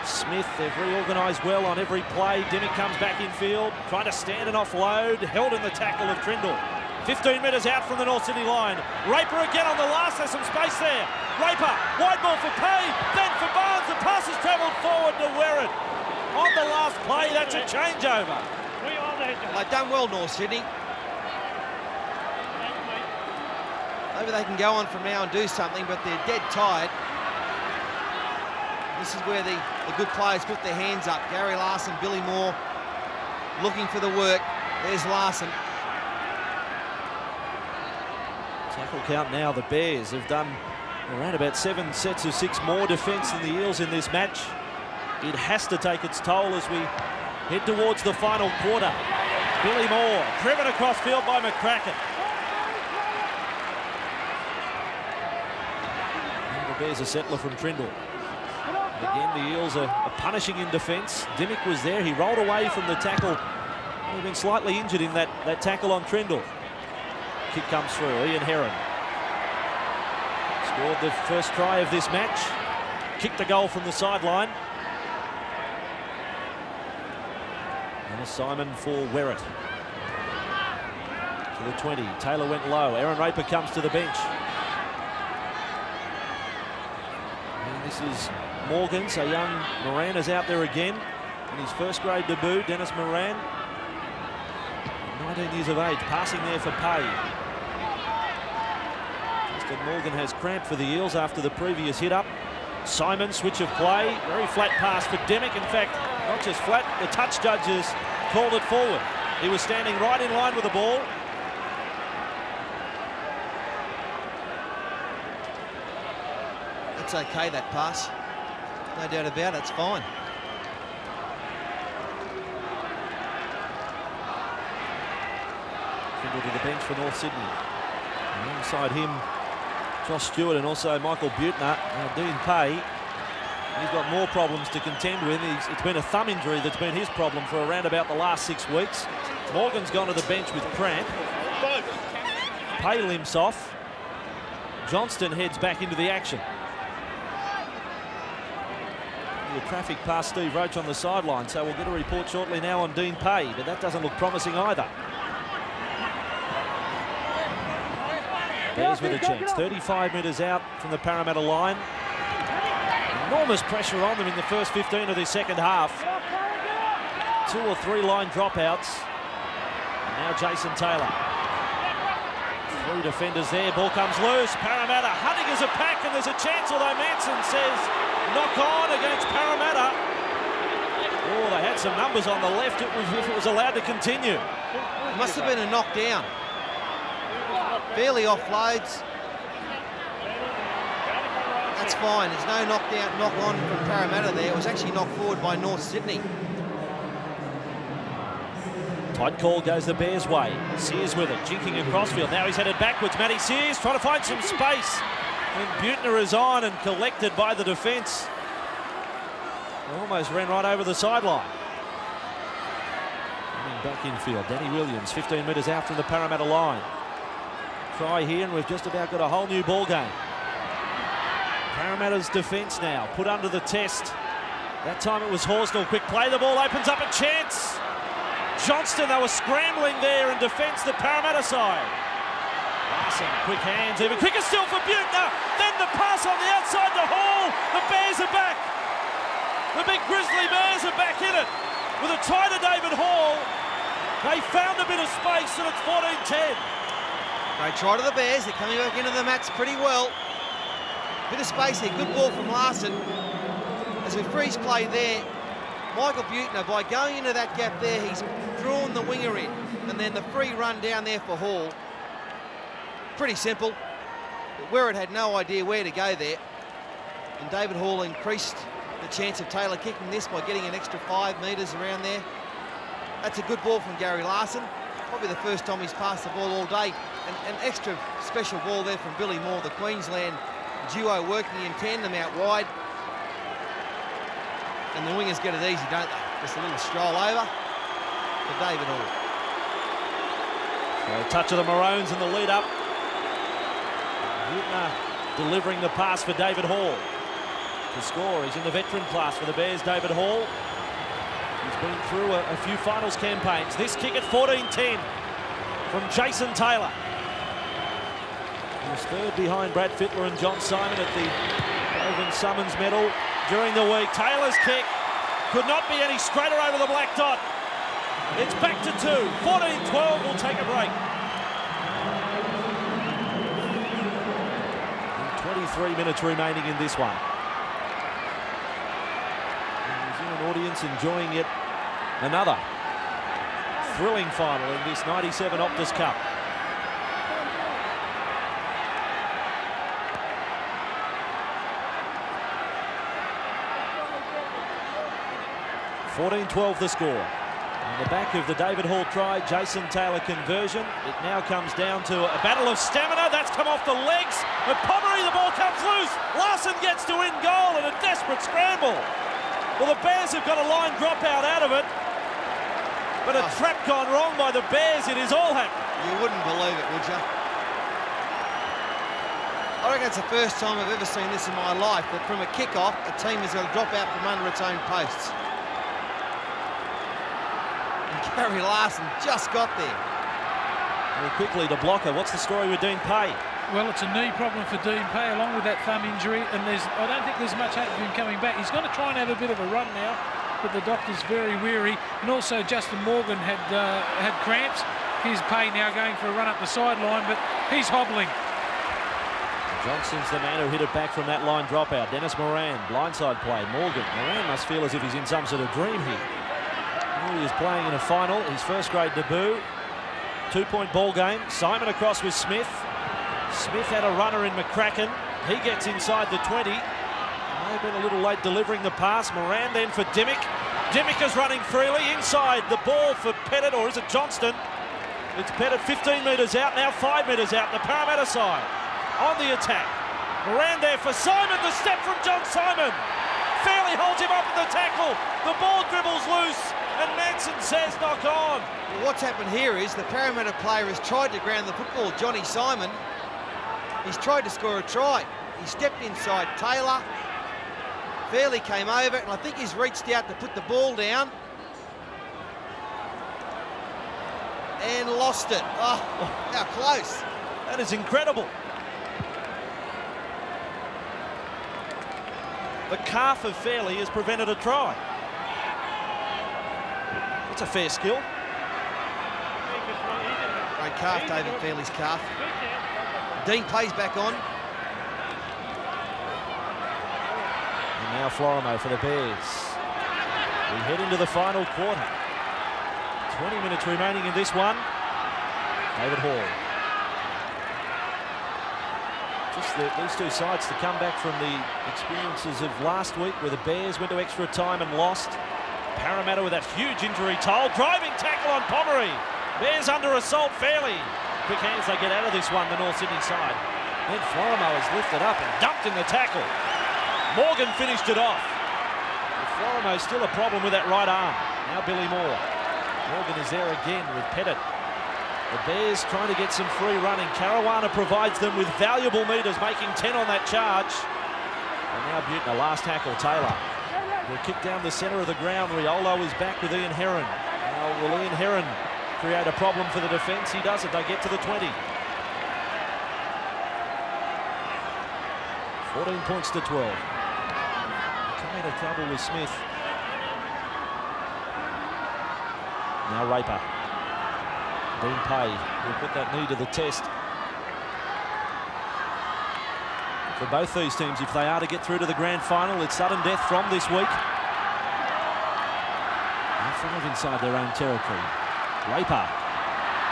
Smith, they've reorganised well on every play. Dimmick comes back in field, trying to stand and offload, held in the tackle of Trindle. 15 metres out from the North Sydney line. Raper again on the last, there's some space there. Raper, wide ball for Pay, then for Barnes, the pass has travelled forward to Werrett. On the last play, that's a changeover. They've done well, North Sydney. Maybe they can go on from now and do something, but they're dead tired. This is where the good players put their hands up. Gary Larson, Billy Moore, looking for the work. There's Larson. Tackle count now, the Bears have done around about 7 sets of 6 more defence than the Eels in this match. It has to take its toll as we head towards the final quarter. Billy Moore, driven across field by McCracken. And the Bears a settler from Trindle. Again, the Eels are punishing in defence. Dimmick was there. He rolled away from the tackle. He'd been slightly injured in that tackle on Trindle. Kick comes through. Ian Heron scored the first try of this match. Kicked the goal from the sideline. And a Simon for Werrett. To the 20. Taylor went low. Aaron Raper comes to the bench. And this is Morgan, so young Moran is out there again in his first grade debut. Dennis Moran, 19 years of age, passing there for Pay. Justin Morgan has cramp for the Eels after the previous hit up. Simon, switch of play, very flat pass for Dimmick. In fact, not just flat, the touch judges called it forward. He was standing right in line with the ball. That's okay, that pass. No doubt about it, it's fine. Campbell to the bench for North Sydney. Alongside him, Josh Stewart and also Michael Butner. Dean Pay, he's got more problems to contend with. It's been a thumb injury that's been his problem for around about the last 6 weeks. Morgan's gone to the bench with cramp. Pay limps off. Johnston heads back into the action. The traffic past Steve Roach on the sideline, so we'll get a report shortly now on Dean Pay, but that doesn't look promising either. Bears with a chance, 35 metres out from the Parramatta line. Enormous pressure on them in the first 15 of the second half. 2 or 3 line dropouts. And now Jason Taylor. 3 defenders there, ball comes loose. Parramatta hunting as a pack, and there's a chance, although Manson says knock on against Parramatta. Oh, they had some numbers on the left if it was allowed to continue. It must have been a knockdown. Barely offloads. That's fine. There's no knockdown, knock on from Parramatta there. It was actually knocked forward by North Sydney. Tight call goes the Bears' way. Sears with it, jinking across field. Now he's headed backwards. Matty Sears trying to find some space. And Butner is on and collected by the defence. Almost ran right over the sideline. Coming back infield, Danny Williams, 15 metres out from the Parramatta line. Try here, and we've just about got a whole new ball game. Parramatta's defence now put under the test. That time it was Horsnell. Quick play, the ball opens up a chance. Johnston, they were scrambling there in defence, the Parramatta side. Larson, quick hands, even quicker still for Butner. Then the pass on the outside to Hall. The Bears are back. The big Grizzly Bears are back in it. With a try to David Hall. They found a bit of space, and it's 14-10. Great try to the Bears. They're coming back into the match pretty well. Bit of space here. Good ball from Larson. As we freeze play there, Michael Butner, by going into that gap there, he's drawn the winger in. And then the free run down there for Hall. Pretty simple. But Werrett had no idea where to go there. And David Hall increased the chance of Taylor kicking this by getting an extra 5 metres around there. That's a good ball from Gary Larson. Probably the first time he's passed the ball all day. An extra special ball there from Billy Moore, the Queensland duo working in tandem out wide. And the wingers get it easy, don't they? Just a little stroll over to David Hall. So a touch of the Maroons in the lead up. Butner delivering the pass for David Hall. To score, he's in the veteran class for the Bears, David Hall. He's been through a few finals campaigns. This kick at 14-10 from Jason Taylor. He was third behind Brad Fittler and John Simon at the Kelvin Summons medal during the week. Taylor's kick could not be any straighter over the black dot. It's back to 2. 14-12, we'll take a break. 23 minutes remaining in this one. Audience enjoying yet another thrilling final in this 97 Optus Cup. (14-12) the score. On the back of the David Hall try, Jason Taylor conversion. It now comes down to a battle of stamina. That's come off the legs. But Pomeroy, the ball comes loose. Larson gets to win goal and a desperate scramble. Well, the Bears have got a line dropout out of it, but a trap gone wrong by the Bears. It is all happened. You wouldn't believe it, would you? I reckon it's the first time I've ever seen this in my life, that from a kick-off, a team has got to drop out from under its own posts. And Gary Larson just got there. Well, quickly to blocker. What's the story with Dean Pay? Well, it's a knee problem for Dean Pay, along with that thumb injury, and I don't think there's much hope of him coming back. He's going to try and have a bit of a run now, but the doctor's very weary. And also Justin Morgan had cramps. Here's Pay now going for a run up the sideline, but he's hobbling. Johnson's the man who hit it back from that line dropout. Dennis Moran, blindside play. Moran must feel as if he's in some sort of dream here. He is playing in a final, his first grade debut. 2-point ball game. Simon across with Smith. Smith had a runner in McCracken. He gets inside the 20. May have been a little late delivering the pass. Moran then for Dimmick. Dimmick is running freely inside. The ball for Pettit, or is it Johnston? It's Pettit 15 metres out, now 5 metres out, the Parramatta side. On the attack. Around there for Simon, the step from John Simon. Fairley holds him up at the tackle. The ball dribbles loose and Manson says knock on. Well, what's happened here is the Parramatta player has tried to ground the football, Johnny Simon. He's tried to score a try. He stepped inside Taylor. Fairley came over and I think he's reached out to put the ball down. And lost it. Oh, how close. That is incredible. The calf of Fairley has prevented a try. It's a fair skill. Great calf, David Fairley's calf. Dean plays back on. And now Florimo for the Bears. We head into the final quarter. 20 minutes remaining in this one. David Hall. Just these two sides to come back from the experiences of last week where the Bears went to extra time and lost. Parramatta with that huge injury toll. Driving tackle on Pomeroy. Bears under assault fairly. Quick hands they get out of this one, the North Sydney side. Then Florimo is lifted up and dumped in the tackle. Morgan finished it off. Florimo still a problem with that right arm. Now Billy Moore. Morgan is there again with Pettit. The Bears trying to get some free running. Caruana provides them with valuable metres, making 10 on that charge. And now Butner, last tackle, Taylor. Will kick down the centre of the ground. Riolo is back with Ian Heron. Now will Ian Heron create a problem for the defence? He does it. They get to the 20. 14 points to 12. Coming out of trouble with Smith. Now Raper. Dean Pay will put that knee to the test. For both these teams, if they are to get through to the grand final, it's sudden death from this week. They're 5 inside their own territory. Raper.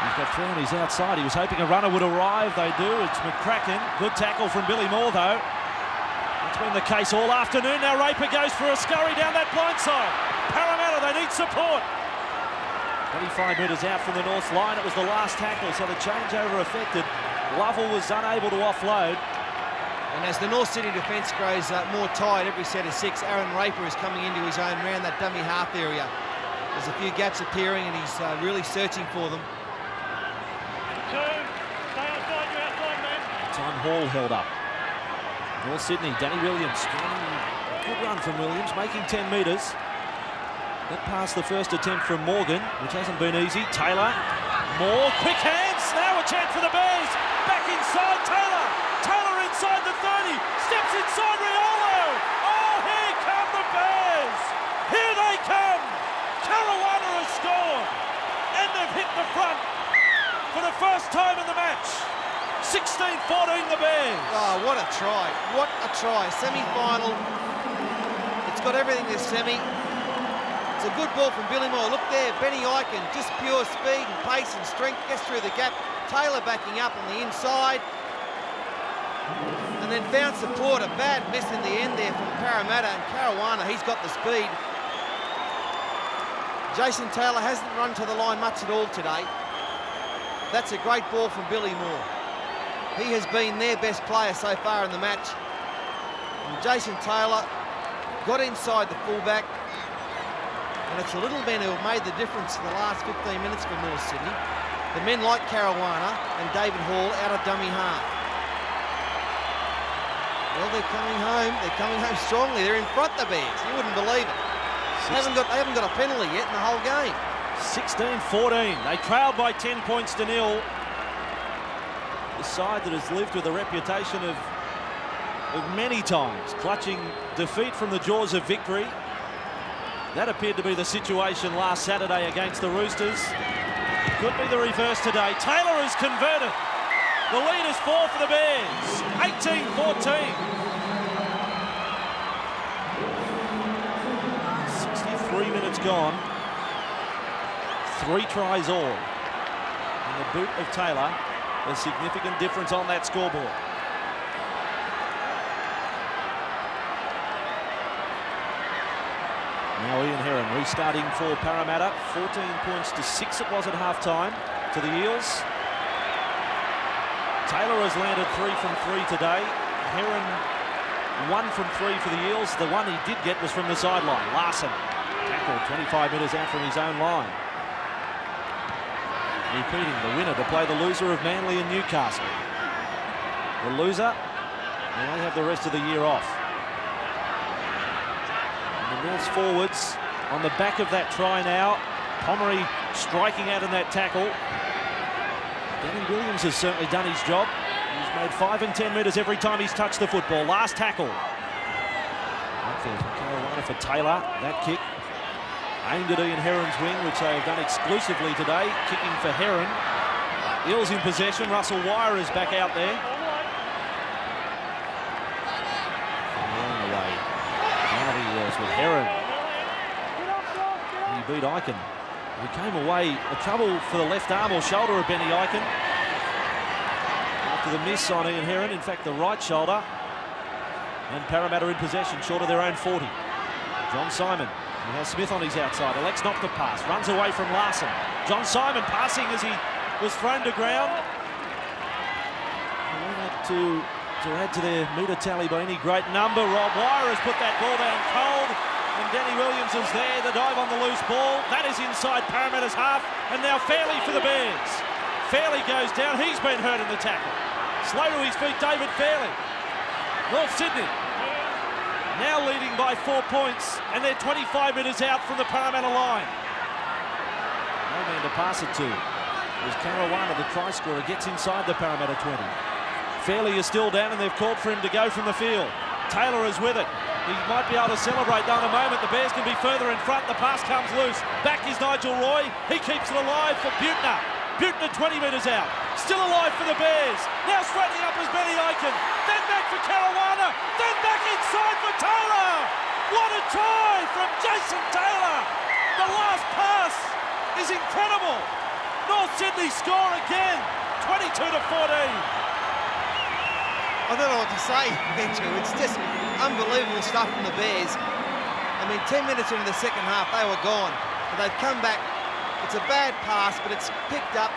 He's got 3 on his outside. He was hoping a runner would arrive. They do. It's McCracken. Good tackle from Billy Moore, though. That's been the case all afternoon. Now Raper goes for a scurry down that blind side. Parramatta, they need support. 25 metres out from the North line. It was the last tackle, so the changeover affected. Lovell was unable to offload. And as the North Sydney defence grows more tight every set of 6, Aaron Raper is coming into his own round that dummy half area. There's a few gaps appearing and he's really searching for them. Time Hall held up. North Sydney, Danny Williams. Good run from Williams, making 10 metres. That passed the first attempt from Morgan, which hasn't been easy. Taylor, Moore, quick hands. Now a chance for the Bears. Back inside, Taylor. Taylor inside the 30. Steps inside Riolo. Oh, here come the Bears. Here they come. Caruana has scored. And they've hit the front for the first time in the match. 16-14 the Bears. Oh, what a try. What a try. Semi-final. It's got everything this semi. It's a good ball from Billy Moore. Look there, Benny Eichen, just pure speed and pace and strength, gets through the gap. Taylor backing up on the inside. And then found support. A bad miss in the end there from Parramatta, and Caruana, he's got the speed. Jason Taylor hasn't run to the line much at all today. That's a great ball from Billy Moore. He has been their best player so far in the match. And Jason Taylor got inside the fullback. And it's the little men who have made the difference in the last 15 minutes for North Sydney. The men like Caruana and David Hall out of dummy half. Well, they're coming home. They're coming home strongly. They're in front, the Bears. You wouldn't believe it. They haven't got a penalty yet in the whole game. 16-14. They trailed by 10 points to 0. The side that has lived with a reputation of many times clutching defeat from the jaws of victory. That appeared to be the situation last Saturday against the Roosters. Could be the reverse today. Taylor has converted. The lead is 4 for the Bears. 18-14. 63 minutes gone. 3 tries all. And the boot of Taylor, a significant difference on that scoreboard. Now Ian Heron restarting for Parramatta. 14 points to 6 it was at half-time. to the Eels. Taylor has landed 3 from 3 today. Heron 1 from 3 for the Eels. The one he did get was from the sideline. Larson tackled 25 metres out from his own line. Repeating the winner to play the loser of Manly and Newcastle. The loser, and they have the rest of the year off. And the North's forwards on the back of that try now. Pomeroy striking out in that tackle. Danny Williams has certainly done his job. He's made 5 and 10 metres every time he's touched the football. Last tackle. Carolina for Taylor. That kick aimed at Ian Heron's wing, which they have done exclusively today. Kicking for Heron. Eels in possession. Russell Wire is back out there. Away. Now the Eels with Heron. He beat Eichen. He came away a trouble for the left arm or shoulder of Benny Eichen. After the miss on Ian Heron, in fact the right shoulder. And Parramatta in possession, short of their own 40. John Simon, he has Smith on his outside, elects not to pass, runs away from Larson. John Simon passing as he was thrown to ground. To add to their metre tally by any great number. Rob Wire has put that ball down cold. And Danny Williams is there, the dive on the loose ball. That is inside Parramatta's half. And now Fairley for the Bears. Fairley goes down, he's been hurt in the tackle. Slow to his feet, David Fairley. North Sydney now leading by 4 points, and they're 25 metres out from the Parramatta line. No man to pass it to. It was Caruana, the try scorer, gets inside the Parramatta 20. Fairley is still down, and they've called for him to go from the field. Taylor is with it. He might be able to celebrate down a moment. The Bears can be further in front. The pass comes loose. Back is Nigel Roy. He keeps it alive for Butner. Butner 20 metres out. Still alive for the Bears. Now straightening up is Benny Eichen. Then back for Caruana. Then back inside for Taylor. What a try from Jason Taylor. The last pass is incredible. North Sydney score again. 22-14. I don't know what to say, Andrew. It's just unbelievable stuff from the Bears. I mean, 10 minutes into the second half, they were gone. But they've come back. It's a bad pass, but it's picked up.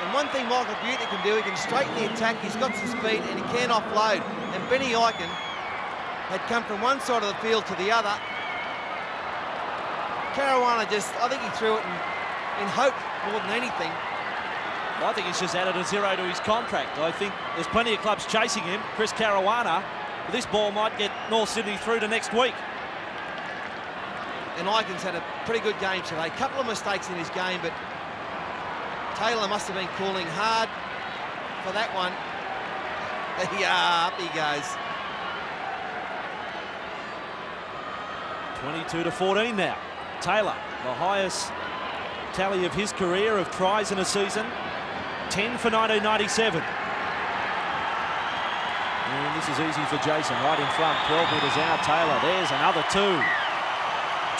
And one thing Michael Butner can do, he can straighten the attack. He's got some speed and he can offload. And Benny Eichen had come from one side of the field to the other. Caruana I think he threw it in hope more than anything. I think he's just added a 0 to his contract. I think there's plenty of clubs chasing him. Chris Caruana, but this ball might get North Sydney through to next week. And Eichen's had a pretty good game today. A couple of mistakes in his game, but Taylor must have been calling hard for that one. Yeah, up he goes. 22-14 now. Taylor, the highest tally of his career of tries in a season. 10 for 1997. And this is easy for Jason, right in front, 12 metres out. Taylor, there's another 2.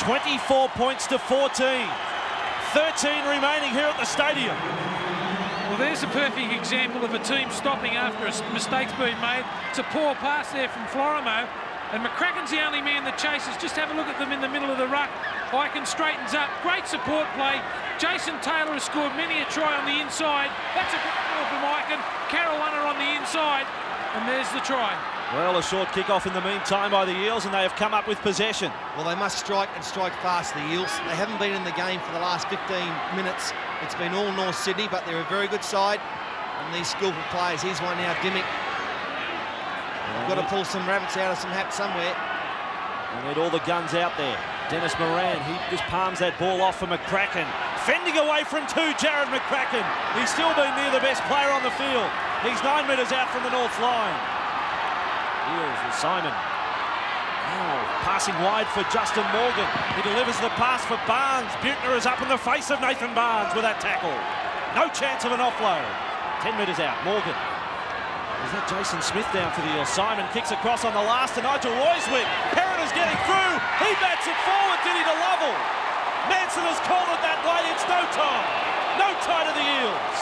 24 points to 14. 13 remaining here at the stadium. Well, there's a perfect example of a team stopping after a mistake's been made. It's a poor pass there from Florimo. And McCracken's the only man that chases. Just have a look at them in the middle of the ruck. Eichen straightens up. Great support play. Jason Taylor has scored many a try on the inside. That's a good ball from Eichen. Caruana on the inside. And there's the try. Well, a short kick-off in the meantime by the Eels, and they have come up with possession. Well, they must strike and strike fast, the Eels. They haven't been in the game for the last 15 minutes. It's been all North Sydney, but they're a very good side. And these skillful players. Here's one now, Dimmick. They've got to pull some rabbits out of some hats somewhere. They need all the guns out there. Dennis Moran, he just palms that ball off for McCracken. Fending away from 2, Jared McCracken. He's still been near the best player on the field. He's 9 metres out from the North line. Eels with Simon. Now passing wide for Justin Morgan. He delivers the pass for Barnes. Butner is up in the face of Nathan Barnes with that tackle. No chance of an offload. 10 metres out, Morgan. Is that Jason Smith down for the Eels? Simon kicks across on the last to Nigel Roy's wing. Heron is getting through. He bats it forward, did he, to Lovell. Manson has called it that way. It's no tie. No tie to the Eels.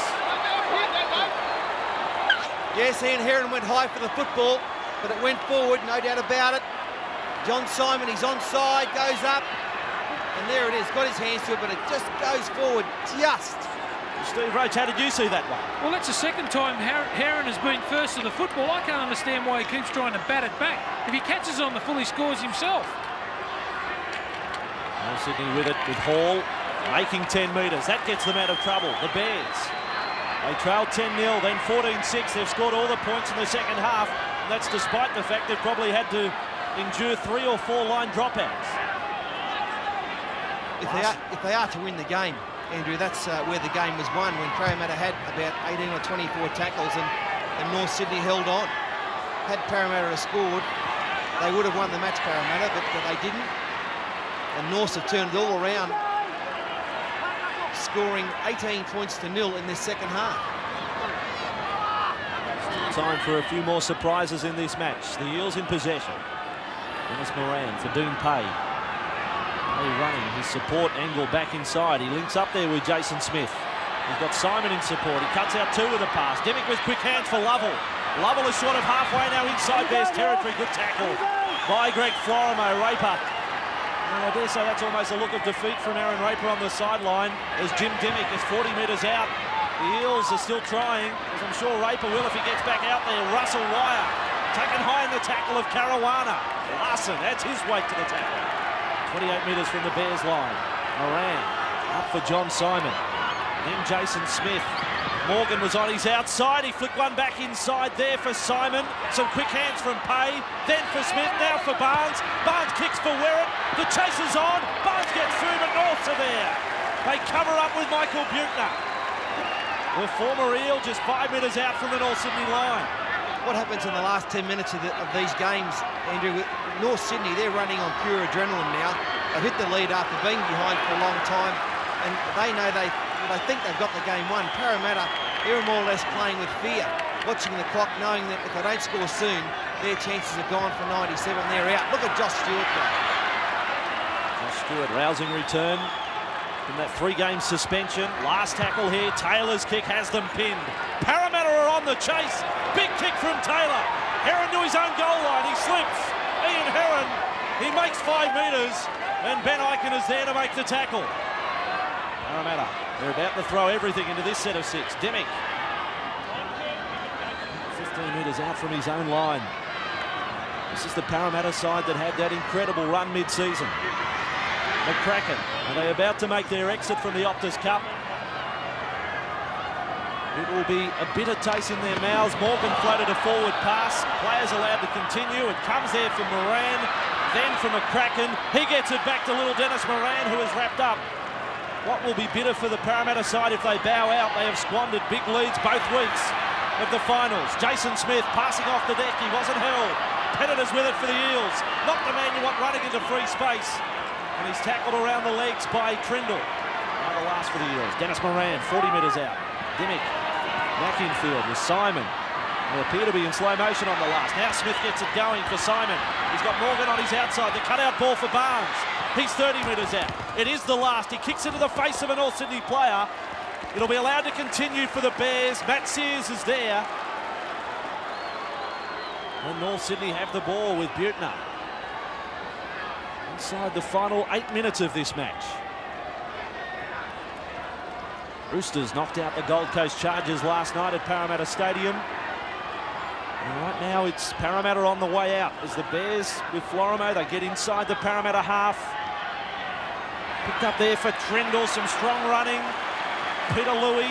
Yes, Ian Heron went high for the football, but it went forward, no doubt about it. John Simon, he's onside, goes up, and there it is. Got his hands to it, but it just goes forward just. Steve Roach, how did you see that one? Well, that's the second time Heron has been first to the football. I can't understand why he keeps trying to bat it back. If he catches on the full, he scores himself. Well, Sydney with it, with Hall making 10 metres. That gets them out of trouble. The Bears, they trailed 10-0, then 14-6. They've scored all the points in the second half. And that's despite the fact they've probably had to endure 3 or 4 line dropouts. If they are to win the game, Andrew, that's where the game was won, when Parramatta had about 18 or 24 tackles and North Sydney held on. Had Parramatta scored, they would have won the match, Parramatta, but they didn't. And North have turned it all around, scoring 18 points to 0 in this second half. Time for a few more surprises in this match. The Eels in possession. Dennis Moran for Dean Pay. Running his support angle back inside. He links up there with Jason Smith. He's got Simon in support. He cuts out 2 with a pass. Demick with quick hands for Lovell. Lovell is sort of halfway now inside Bears territory. Good tackle by Greg Florimo. Raper. And I dare say that's almost a look of defeat from Aaron Raper on the sideline as Jim Demick is 40 metres out. The Eels are still trying, as I'm sure Raper will if he gets back out there. Russell Wire taken high in the tackle of Caruana. Larson adds his weight to the tackle. 28 metres from the Bears line. Moran up for John Simon. Then Jason Smith. Morgan was on his outside. He flicked one back inside there for Simon. Some quick hands from Pay. Then for Smith, now for Barnes. Barnes kicks for Werrett. The chase is on. Barnes gets through, but Norths are there. They cover up with Michael Buechner. The former Eel just 5 metres out from the North Sydney line. What happens in the last 10 minutes of these games, Andrew, with North Sydney, they're running on pure adrenaline now. They've hit the lead after being behind for a long time, and they know they think they've got the game won. Parramatta, they're more or less playing with fear, watching the clock, knowing that if they don't score soon, their chances are gone for 97. They're out. Look at Josh Stewart go. Josh Stewart, rousing return from that 3-game suspension. Last tackle here. Taylor's kick has them pinned. Parramatta are on the chase. Big kick from Taylor. Heron to his own goal line. He slips. Ian Heron, he makes 5 metres, and Ben Eichen is there to make the tackle. Parramatta, they're about to throw everything into this set of 6. Demick, 15 metres out from his own line. This is the Parramatta side that had that incredible run mid-season. McCracken, are they about to make their exit from the Optus Cup? It will be a bitter taste in their mouths. Morgan floated a forward pass. Players allowed to continue. It comes there from Moran, then from McCracken. He gets it back to little Dennis Moran, who is wrapped up. What will be bitter for the Parramatta side if they bow out? They have squandered big leads both weeks of the finals. Jason Smith passing off the deck. He wasn't held. Predators with it for the Eels. Not the man you want running into free space. And he's tackled around the legs by Trindle. Now the last for the Eels. Dennis Moran, 40 metres out. Demick back infield with Simon. They appear to be in slow motion on the last. Now Smith gets it going for Simon. He's got Morgan on his outside. The cutout ball for Barnes. He's 30 metres out. It is the last. He kicks into the face of a North Sydney player. It'll be allowed to continue for the Bears. Matt Sears is there. And North Sydney have the ball with Buechner. Inside the final 8 minutes of this match. Roosters knocked out the Gold Coast Chargers last night at Parramatta Stadium. And right now it's Parramatta on the way out as the Bears with Florimo, they get inside the Parramatta half. Picked up there for Trindle, some strong running. Peter Louis,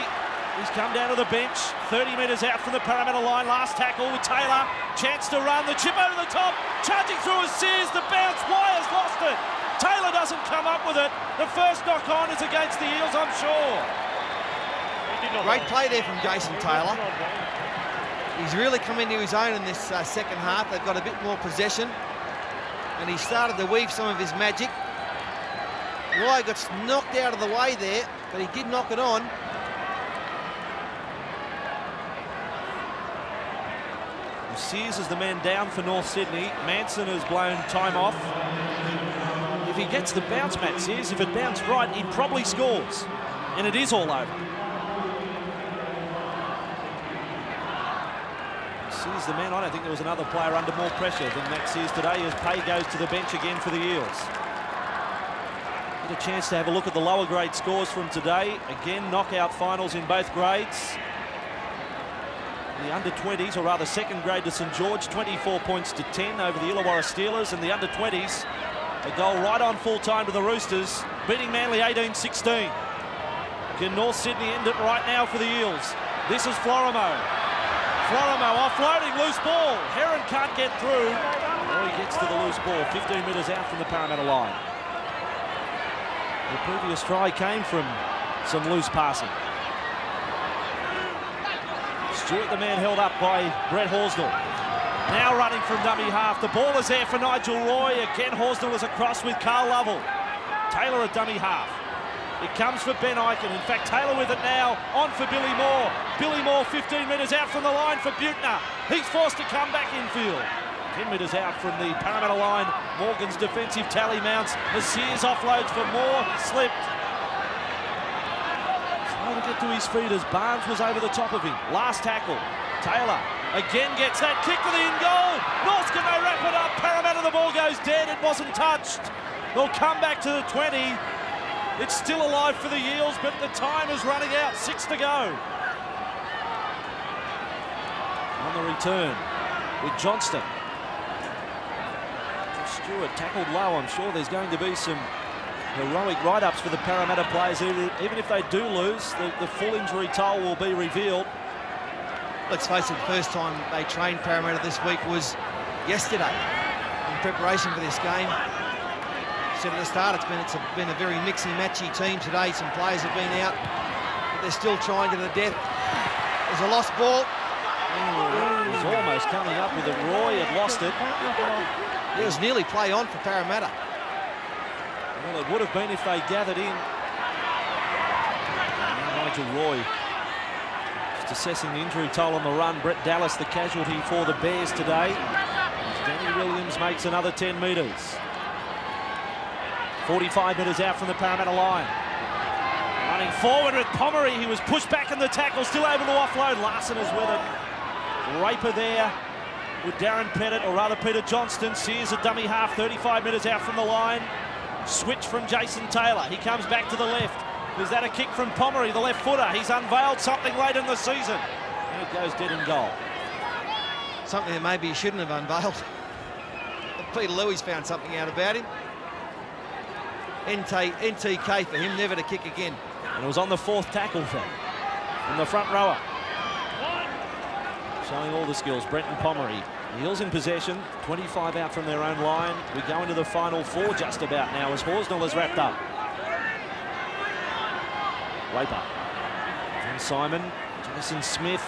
he's come down to the bench, 30 metres out from the Parramatta line. Last tackle with Taylor, chance to run, the chip over the top, charging through is Sears, the bounce, Wire's lost it. Taylor doesn't come up with it. The first knock on is against the Eels, I'm sure. Great play there from Jason Taylor. He's really come into his own in this second half. They've got a bit more possession, and he started to weave some of his magic. Wire got knocked out of the way there, but he did knock it on. Sears is the man down for North Sydney. Manson has blown time off. If he gets the bounce, Matt Sears, if it bounced right, he probably scores. And it is all over. Sears the man. I don't think there was another player under more pressure than Max Sears today as Pay goes to the bench again for the Eels. Get a chance to have a look at the lower grade scores from today. Again, knockout finals in both grades. The under-20s, or rather second grade to St George, 24 points to 10 over the Illawarra Steelers, and the under-20s, a goal right on full time to the Roosters, beating Manly 18-16. Can North Sydney end it right now for the Eels? This is Florimo. Florimo offloading, loose ball. Heron can't get through. Oh, he gets to the loose ball, 15 metres out from the Parramatta line. The previous try came from some loose passing. Stewart, the man held up by Brett Horsnell. Now running from dummy half. The ball is there for Nigel Roy. Again, Horsnell is across with Carl Lovell. Taylor at dummy half. It comes for Ben Eichen. In fact, Taylor with it now. On for Billy Moore. Billy Moore 15 metres out from the line for Buettner. He's forced to come back infield. 10 metres out from the Parramatta line. Morgan's defensive tally mounts. The Sears offloads for Moore. Slipped. Slow to get to his feet as Barnes was over the top of him. Last tackle. Taylor again gets that kick to the in goal. Norths, can they wrap it up? Parramatta, the ball goes dead. It wasn't touched. They'll come back to the 20. It's still alive for the Eels, but the time is running out. 6 to go. On the return with Johnston. Stewart tackled low. I'm sure there's going to be some heroic write-ups for the Parramatta players. Even if they do lose, the full injury toll will be revealed. Let's face it, the first time they trained Parramatta this week was yesterday in preparation for this game. Said at the start, it's been a very mixy-matchy team today. Some players have been out, but they're still trying to the death. There's a lost ball. He was almost coming up with it. Roy had lost it. It was nearly play on for Parramatta. Well, it would have been if they gathered in. Nigel Roy just assessing the injury toll on the run. Brett Dallas, the casualty for the Bears today. As Danny Williams makes another 10 metres. 45 metres out from the Parramatta line. Running forward with Pomeroy. He was pushed back in the tackle, still able to offload. Larson is with it. Raper there with Darren Pettit, or rather Peter Johnston. Sears a dummy half, 35 metres out from the line. Switch from Jason Taylor. He comes back to the left. Is that a kick from Pomeroy, the left footer? He's unveiled something late in the season. And it goes dead in goal. Something that maybe he shouldn't have unveiled. Peter Lewis found something out about him. NTK for him, never to kick again. And it was on the fourth tackle from the front rower. Showing all the skills, Brenton Pomeroy. The Eels in possession, 25 out from their own line. We go into the final 4 just about now as Horsnell is wrapped up. Raper. And Simon, Jason Smith.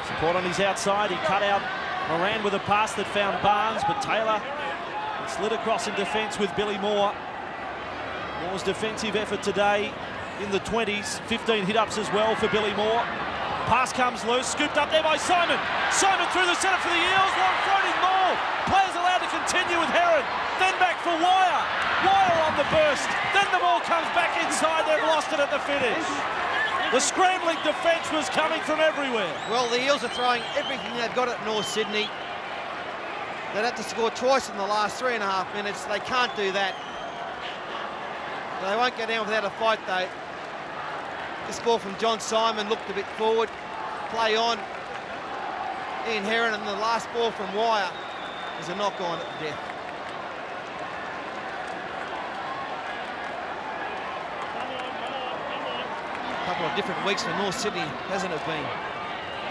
Support on his outside. He cut out Moran with a pass that found Barnes, but Taylor slid across in defence with Billy Moore. Moore's defensive effort today in the 20s. 15 hit-ups as well for Billy Moore. Pass comes loose, scooped up there by Simon. Simon through the centre for the Eels. Long floating ball. Players allowed to continue with Heron. Then back for Wire. Wire on the burst. Then the ball comes back inside. They've lost it at the finish. The scrambling defence was coming from everywhere. Well, the Eels are throwing everything they've got at North Sydney. They'd have to score twice in the last 3.5 minutes. They can't do that. They won't go down without a fight, though. This ball from John Simon looked a bit forward. Play on. Ian Heron, and the last ball from Wire is a knock-on at the death. A couple of different weeks for North Sydney, hasn't it been?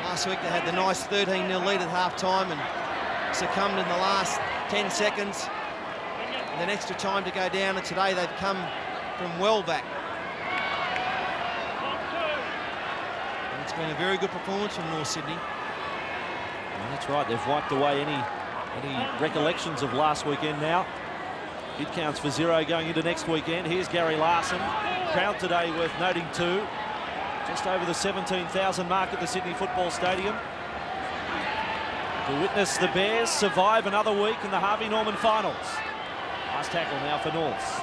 Last week they had the nice 13-0 lead at half-time and succumbed in the last 10 seconds. And then extra time to go down, and today they've come from well back. And it's been a very good performance from North Sydney. Well, that's right, they've wiped away any recollections of last weekend now. It counts for 0 going into next weekend. Here's Gary Larson. Crowd today worth noting too. Just over the 17,000 mark at the Sydney Football Stadium. To witness the Bears survive another week in the Harvey Norman finals. Last tackle now for Norths.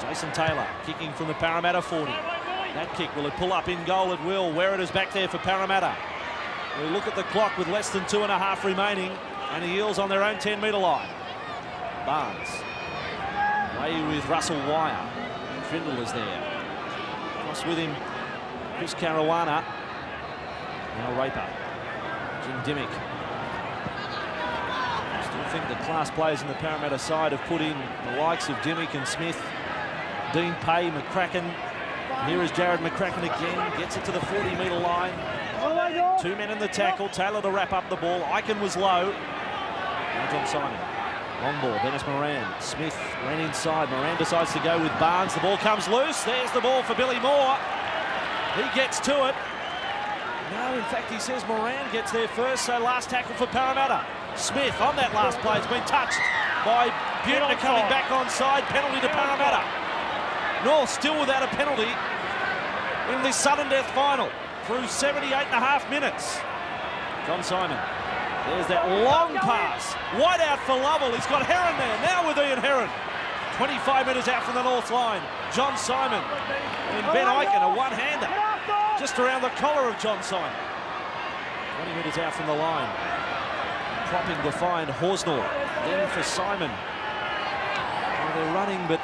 Jason Taylor kicking from the Parramatta 40. That kick, will it pull up in goal? It will. Where it is back there for Parramatta. We look at the clock with less than 2.5 remaining, and the Eels on their own 10-metre line. Barnes. Away with Russell Wire. Drindle is there. Cross with him, Chris Caruana. Now Raper. Jim Dimmick. Still think the class players in the Parramatta side have put in the likes of Dimmick and Smith, Dean Pay, McCracken. Here is Jared McCracken again, gets it to the 40-metre line. 2 men in the tackle, Taylor to wrap up the ball. Eichen was low. Now John Simon. Long ball, Dennis Moran. Smith ran inside. Moran decides to go with Barnes. The ball comes loose. There's the ball for Billy Moore. He gets to it. No, in fact, he says Moran gets there first, so last tackle for Parramatta. Smith on that last play has been touched by Buettner coming back onside. Penalty to Parramatta. North still without a penalty in this sudden death final through 78.5 minutes. John Simon. There's that long pass. Wide out for Lovell. He's got Heron there. Now with Ian Heron. 25 metres out from the north line. John Simon and Ben Eichen, a one-hander. Just around the collar of John Simon. 20 metres out from the line. Propping to find Horsnell. Then for Simon. Well, they're running, but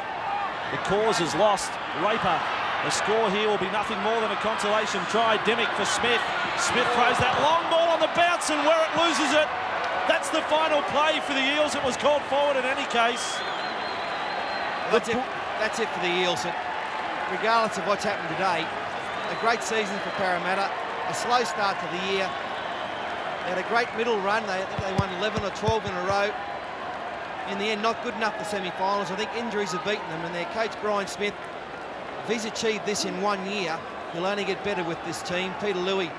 the cause is lost. Raper. The score here will be nothing more than a consolation try. Dimmick for Smith. Smith throws that long ball on the bounce, and where it loses it. That's the final play for the Eels. It was called forward in any case. That's it for the Eels. Regardless of what's happened today, a great season for Parramatta. A slow start to the year. They had a great middle run. I think they won 11 or 12 in a row. In the end, not good enough for semi-finals. I think injuries have beaten them, and their coach, Brian Smith, if he's achieved this in 1 year, he'll only get better with this team. Peter Louis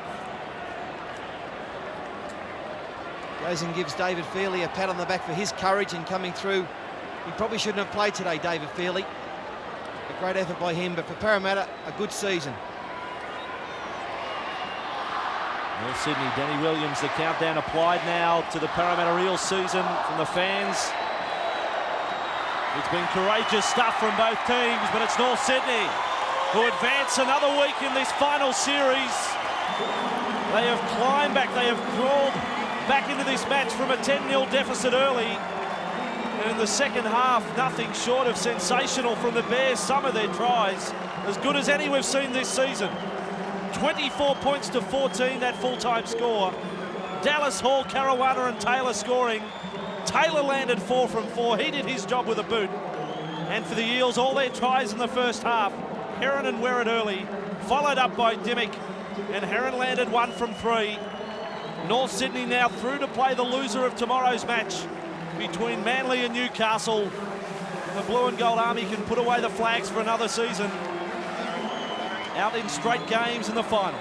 goes and gives David Feely a pat on the back for his courage in coming through. He probably shouldn't have played today, David Feely. A great effort by him, but for Parramatta, a good season. North Sydney, Danny Williams, the countdown applied now to the Parramatta Eels season from the fans. It's been courageous stuff from both teams, but it's North Sydney who advance another week in this final series. They have climbed back, they have crawled back into this match from a 10-0 deficit early. And in the second half, nothing short of sensational from the Bears. Some of their tries, as good as any we've seen this season. 24 points to 14, that full-time score. Dallas, Hall, Caruana and Taylor scoring. Taylor landed 4 from 4. He did his job with a boot. And for the Eels, all their tries in the first half. Heron and Werrett early, followed up by Dimmick. And Heron landed 1 from 3. North Sydney now through to play the loser of tomorrow's match between Manly and Newcastle. The Blue and Gold Army can put away the flags for another season. Out in straight games in the finals.